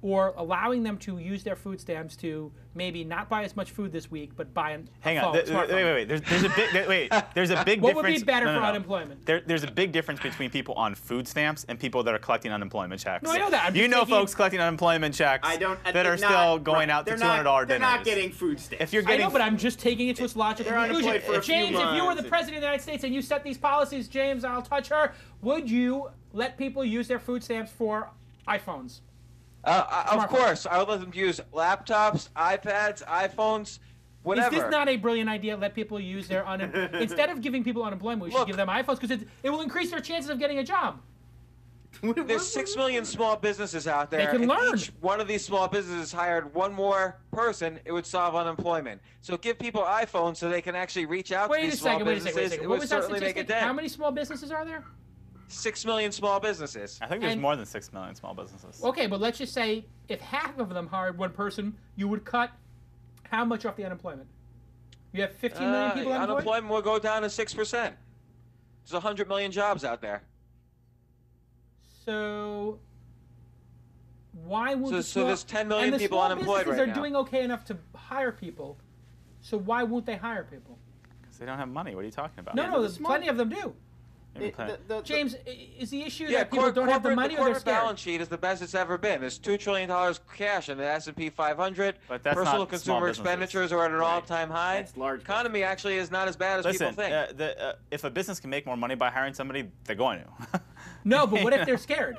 or allowing them to use their food stamps to maybe not buy as much food this week, but buy a Hang phone, on. Wait. There's a big there's a big difference. What would be better for unemployment? There's a big difference between people on food stamps and people that are collecting unemployment checks. No, I know that. You know folks collecting unemployment checks that are still going out to $200 dinners. They're not getting food stamps. If you're getting, I know, but I'm just taking it to its logical conclusion. James, if you were the president of the United States and you set these policies, James Altucher, would you let people use their food stamps for iPhones? Of course, I would let them use laptops, iPads, iPhones, whatever. Is this not a brilliant idea? Let people use their instead of giving people unemployment, we should give them iPhones because it will increase their chances of getting a job. There's 6 million small businesses out there. They can learn. Each one of these small businesses hired one more person, it would solve unemployment. So give people iPhones so they can actually reach out to these small businesses. Wait a second. It What would was that certainly make a statistic? dent. How many small businesses are there? 6 million small businesses. I think there's And- more than 6 million small businesses. Okay, but let's just say if half of them hired one person, you would cut how much off the unemployment? You have 15 million people unemployed? Unemployment will go down to 6%. There's 100 million jobs out there. So why won't So- the so small, there's 10 million and the people small unemployed businesses right are now. doing okay enough to hire people, so why won't they hire people? Because they don't have money. What are you talking about? No, there's plenty of them do. James, James, is the issue Yeah, that people don't have the money the or they're corporate scared? balance sheet is the best it's ever been. There's $2 trillion cash in the S&P 500. But that's Personal not consumer small businesses. expenditures are at an all-time high. That's large Economy actually is not as bad as Listen, people think. if a business can make more money by hiring somebody, they're going to. No, but what if they're scared?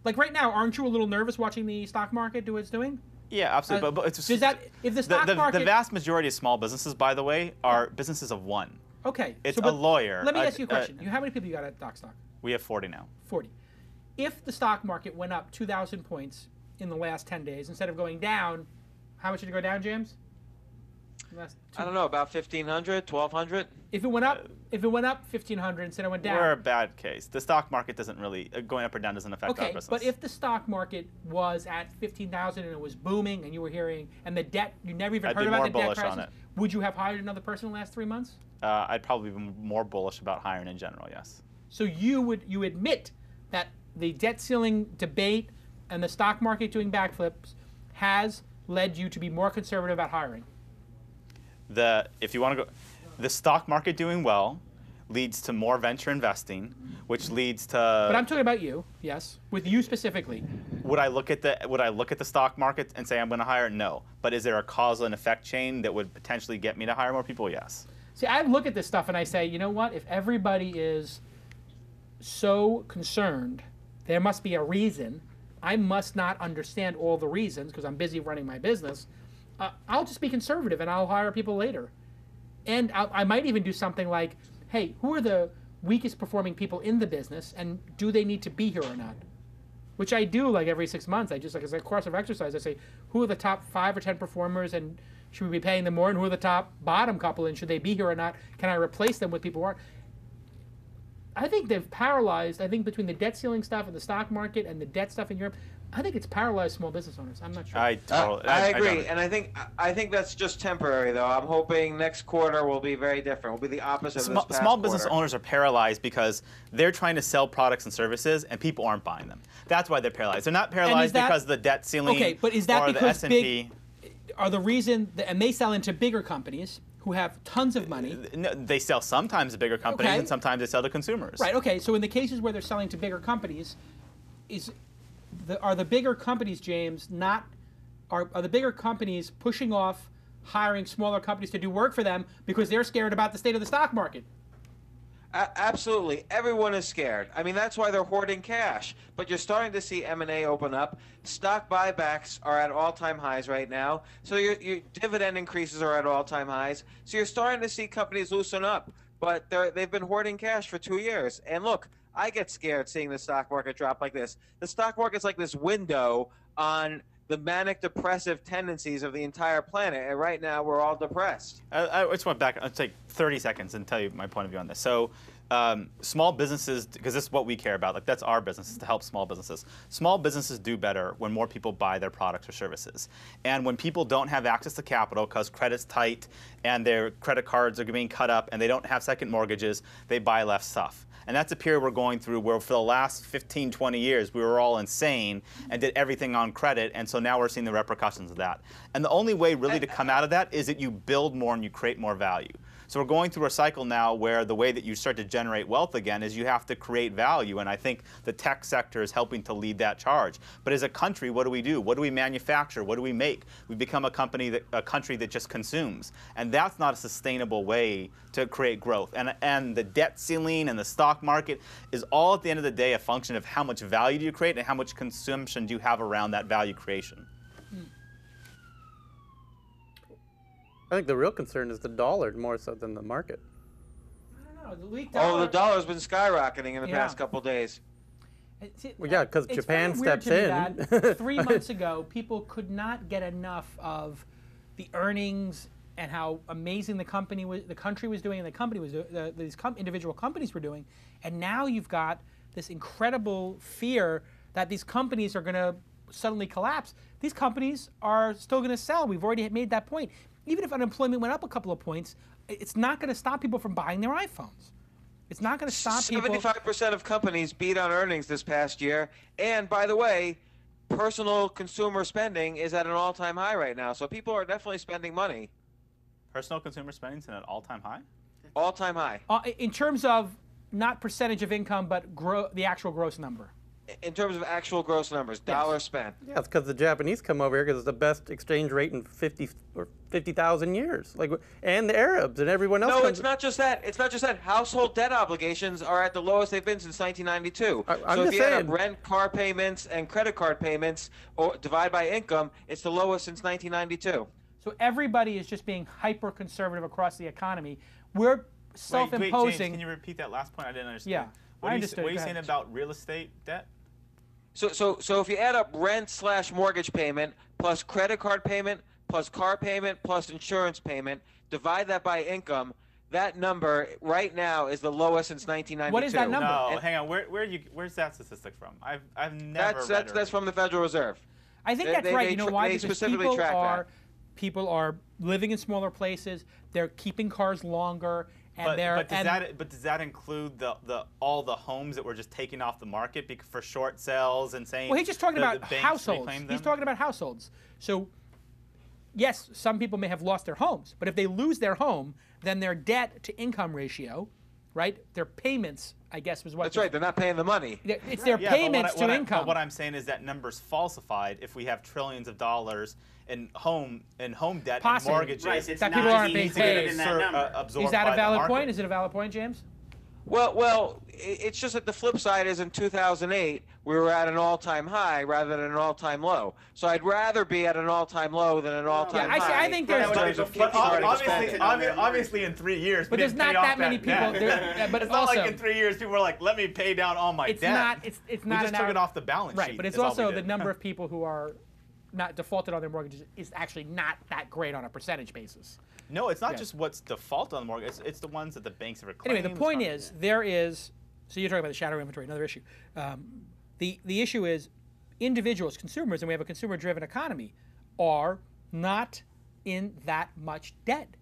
Like right now, aren't you a little nervous watching the stock market do what it's doing? Yeah, absolutely. But it's Does that, if the stock market... the vast majority of small businesses, by the way, are businesses of one. Okay. It's so, a lawyer. Let me ask you a question. How many people you got at Docstoc? We have 40 now. 40. If the stock market went up 2,000 points in the last 10 days, instead of going down, how much did it go down, James? I don't know, about 1,500, 1,200? If it went up 1,500 instead of went down. We're a bad case. The stock market doesn't really, going up or down doesn't affect our Okay, business. but if the stock market was at 15,000 and it was booming and you were hearing, and the debt, you never even I'd heard be about more the debt bullish on crisis, it. would you have hired another person in the last 3 months? I'd probably be more bullish about hiring in general, yes. So you admit that the debt ceiling debate and the stock market doing backflips has led you to be more conservative about hiring? If you want to go, the stock market doing well leads to more venture investing, which leads to. But I'm talking about you, yes, with you specifically. Would I look at the stock market and say I'm going to hire? No. But is there a cause and effect chain that would potentially get me to hire more people? Yes. See, I look at this stuff and I say, you know what? If everybody is so concerned, there must be a reason. I must not understand all the reasons because I'm busy running my business. I'll just be conservative and I'll hire people later. And I might even do something like, hey, who are the weakest performing people in the business and do they need to be here or not? Which I do like every 6 months. I just, like as a course of exercise, I say, who are the top 5 or 10 performers and should we be paying them more? And who are the top bottom couple and should they be here or not? Can I replace them with people who aren't? I think they've paralyzed, I think between the debt ceiling stuff and the stock market and the debt stuff in Europe, I think it's paralyzed small business owners. I'm not sure. I agree, and I think that's just temporary, though. I'm hoping next quarter will be very different. Will be the opposite of this past Small business quarter. owners are paralyzed because they're trying to sell products and services, and people aren't buying them. That's why they're paralyzed. They're not paralyzed because of the debt ceiling okay, but is that or because the S&P. are the reason, and they sell into bigger companies who have tons of money. No, they sell sometimes to bigger companies, and sometimes they sell to consumers. Right. Okay. So in the cases where they're selling to bigger companies, are the bigger companies, James, are the bigger companies pushing off hiring smaller companies to do work for them because they're scared about the state of the stock market? Absolutely. Everyone is scared. I mean, that's why they're hoarding cash. But you're starting to see M&A open up. Stock buybacks are at all-time highs right now. So your dividend increases are at all-time highs. So you're starting to see companies loosen up. But they've been hoarding cash for 2 years. And look, I get scared seeing the stock market drop like this. The stock market's like this window on the manic depressive tendencies of the entire planet, and right now we're all depressed. I just went back. I'll take 30 seconds and tell you my point of view on this. So small businesses, because this is what we care about, like that's our business, is to help small businesses. Small businesses do better when more people buy their products or services. And when people don't have access to capital because credit's tight and their credit cards are being cut up and they don't have second mortgages, they buy less stuff. And that's a period we're going through where for the last 15, 20 years, we were all insane and did everything on credit. And so now we're seeing the repercussions of that. And the only way really to come out of that is that you build more and you create more value. So we're going through a cycle now where the way that you start to generate wealth again is you have to create value. And I think the tech sector is helping to lead that charge. But as a country, what do? What do we manufacture? What do we make? We become a country that just consumes. And that's not a sustainable way to create growth. And the debt ceiling and the stock market is all at the end of the day a function of how much value do you create and how much consumption do you have around that value creation. I think the real concern is the dollar more so than the market. I don't know. The dollar. The dollar's been skyrocketing in the past couple days. Well, yeah, because Japan steps in. That 3 months ago, people could not get enough of the earnings and how amazing the country was doing, and the company was doing, these individual companies were doing, and now you've got this incredible fear that these companies are going to suddenly collapse. These companies are still going to sell. We've already made that point. Even if unemployment went up a couple of points, it's not going to stop people from buying their iPhones. It's not going to stop people. 75% of companies beat on earnings this past year. And by the way, personal consumer spending is at an all-time high right now. So people are definitely spending money. Personal consumer spending is at an all-time high? All-time high. In terms of not percentage of income, but the actual gross number. In terms of actual gross numbers, dollars spent. Yeah, it's because the Japanese come over here because it's the best exchange rate in 50,000 years. And the Arabs and everyone else. No, it's not just that. It's not just that. Household debt obligations are at the lowest they've been since 1992. So if you add up rent, car payments, and credit card payments, or divide by income, it's the lowest since 1992. So everybody is just being hyper-conservative across the economy. We're self-imposing. Wait, James, can you repeat that last point? I didn't understand. Yeah, I understood. What are you saying about real estate debt? So if you add up rent/mortgage payment plus credit card payment plus car payment plus insurance payment, divide that by income, that number right now is the lowest since 1992. What is that number? No, hang on. Where's that statistic from? I've never read it. That's from the Federal Reserve. I think that's right. You know why? Because people are living in smaller places. They're keeping cars longer. But does that include all the homes that were just taken off the market for short sales and saying? Well, he's just talking about households. He's talking about households. So, yes, some people may have lost their homes, but if they lose their home, then their debt to income ratio, right? Their payments, I guess, was what. That's right. They're not paying the money. It's their payments to income. But what I'm saying is that number's falsified if we have trillions of dollars in home debt and mortgages. Right, it's that not people aren't easy being to get paid. in that number. Is that a valid point? Is it a valid point, James? Well, it's just that the flip side is in 2008 we were at an all-time high rather than an all-time low. So I'd rather be at an all-time low than an all-time high. I think there's. Obviously, in 3 years. But there's not that many people. But it's not like in 3 years people were like, "Let me pay down all my debt." It's not. We just took it off the balance sheet. Right, but it's also the number of people who are not defaulted on their mortgages is actually not that great on a percentage basis. No, it's not just what's default on the mortgage. It's the ones that the banks have reclaimed. Anyway, the point is, there is. So you're talking about the shadow inventory, another issue. The issue is individuals, consumers, and we have a consumer-driven economy, are not in that much debt,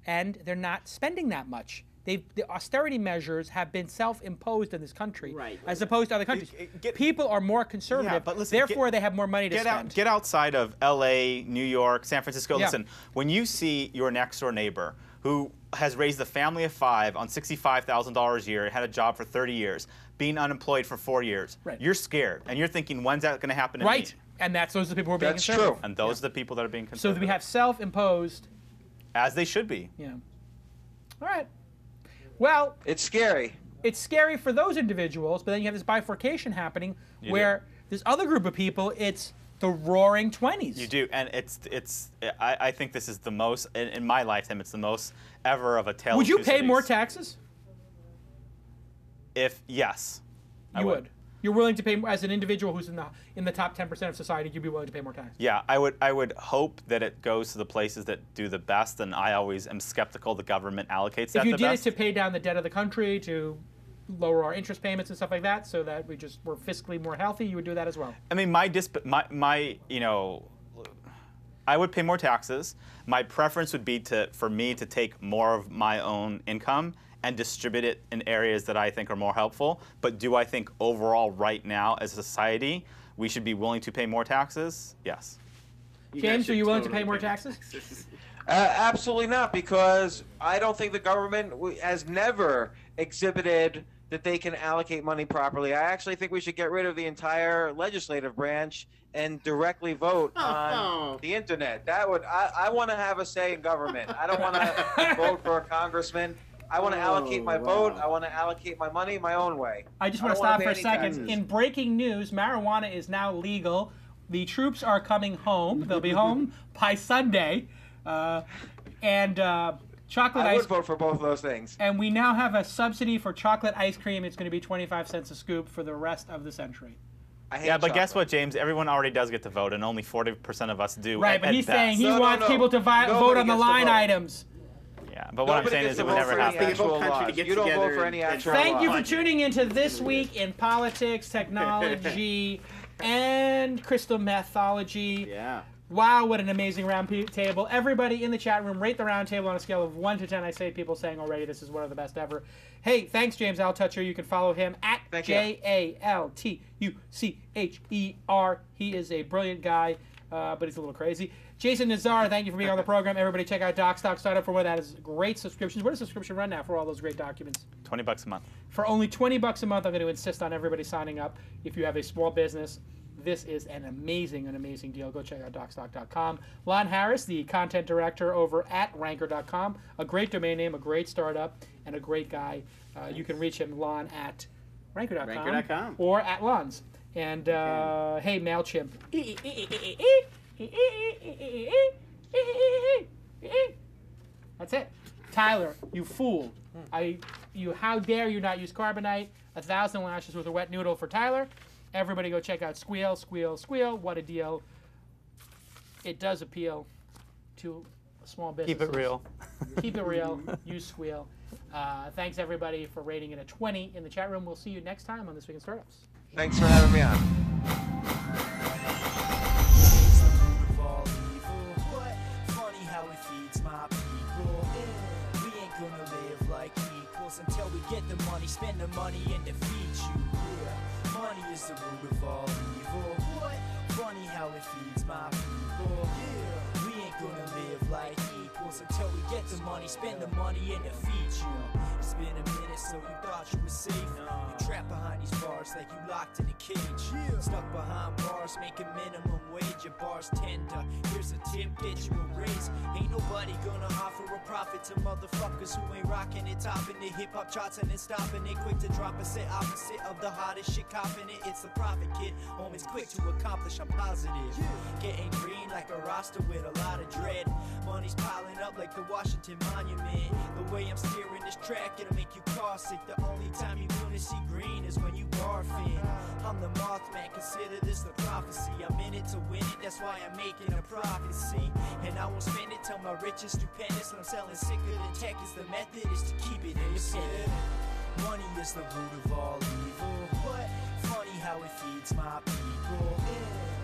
and they're not spending that much. The austerity measures have been self-imposed in this country, as opposed to other countries. People are more conservative, but listen, therefore they have more money to spend. Get outside of L.A., New York, San Francisco. Yeah. Listen, when you see your next-door neighbor who has raised a family of 5 on $65,000 a year, had a job for 30 years, being unemployed for 4 years, you're scared, and you're thinking, when's that going to happen to me? And those are the people who are being conservative. That's true. And those are the people that are being conservative. So we have self-imposed. As they should be. Yeah. All right. Well, it's scary. It's scary for those individuals, but then you have this bifurcation happening where this other group of people, it's the roaring 20s. You do, and I think this is the most, in my lifetime, it's the most ever of a tale. Would you pay more taxes? Yes. You would. You're willing to pay more, as an individual who's in the top 10% of society, you'd be willing to pay more taxes. Yeah, I would hope that it goes to the places that do the best, and I always am skeptical the government allocates that the best. If you did it to pay down the debt of the country, to lower our interest payments and stuff like that, so that we just were fiscally more healthy, you would do that as well. I mean, I would pay more taxes. My preference would be for me to take more of my own income and distribute it in areas that I think are more helpful. But do I think overall right now as a society we should be willing to pay more taxes? Yes. James, are you willing to pay more taxes? Absolutely not, because I don't think the government has never exhibited that they can allocate money properly. I actually think we should get rid of the entire legislative branch and directly vote on the internet. I want to have a say in government. I don't want to vote for a congressman. I want to allocate my vote. I want to allocate my money my own way. I just want to stop for a second. In breaking news, marijuana is now legal. The troops are coming home. They'll be home by Sunday. And chocolate I ice would vote for both of those things. And we now have a subsidy for chocolate ice cream. It's going to be 25 cents a scoop for the rest of the century. I hate Yeah, but guess chocolate. what, James? Everyone already does get to vote, and only 40% of us do. Right, but he's saying he No, wants no. people to vote Nobody on the gets to line vote. items. Yeah, but what I'm Nobody saying gets is to it would vote never for any happen. actual The whole country laws. gets You don't vote together for any and actual Thank you laws. for tuning into This Week in Politics, Technology, and Crystal Methology. Yeah. Wow, what an amazing round table. Everybody in the chat room, rate the round table on a scale of 1 to 10. I say people saying already this is one of the best ever. Hey, thanks, James Altucher. You can follow him at Thank you. Jaltucher. He is a brilliant guy, but he's a little crazy. Jason Nazar, thank you for being on the program. Everybody check out Docstoc. Sign up for one that is great subscriptions. What does subscription run now for all those great documents? $20 a month. For only $20 a month, I'm going to insist on everybody signing up. If you have a small business, this is an amazing deal. Go check out Docstoc.com. Lon Harris, the content director over at Ranker.com. A great domain name, a great startup, and a great guy. You can reach him, Lon, at Ranker.com. Ranker.com. Or at Lon's. And, hey, MailChimp. That's it. Tyler, you fool. How dare you not use Carbonite? 1,000 lashes with a wet noodle for Tyler. Everybody go check out Squeal, Squeal, Squeal. What a deal. It does appeal to small businesses. Keep it real. Keep it real. Use Squeal. Thanks, everybody, for rating it a 20 in the chat room. We'll see you next time on This Week in Startups. Thanks for having me on. Funny how it feeds my people. We ain't gonna live like equals until we get the money, spend the money, and defeat you. Yeah, money is the root of all evil. What? Funny how it feeds my people. Yeah, we ain't gonna live like equals until we get the money, spend the money, and defeat you. It's been a minute, so you thought you were safe. You trapped behind these bars like you locked in a cage. Stuck behind bars, making minimum wage. Your bar's tender. Here's a tip, get you a raise. Ain't nobody gonna offer a profit to motherfuckers who ain't rocking it, topping the hip hop charts and then stopping it. Quick to drop a set opposite of the hottest shit, copping it. It's the profit kid. Always quick to accomplish. I'm positive. Getting green like a roster with a lot of dread. Money's piling up like the Washington Monument. The way I'm steering this track, it'll make you car sick. The only time you gonna see green is when you barfing. I'm the Mothman, consider this the prophecy. I'm in it to win it, that's why I'm making a profit, see. And I won't spend it till my rich is stupendous. And I'm selling sicker than tech, is the method is to keep it independent. Money is the root of all evil. What? Funny how it feeds my people.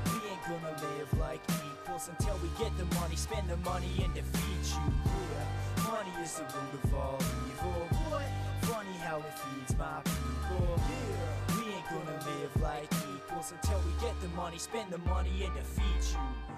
We ain't gonna live like equals until we get the money, spend the money, and defeat you. Yeah, money is the root of all evil. What? Funny how it feeds my people. Yeah, we ain't gonna live like equals until we get the money, spend the money, and defeat you.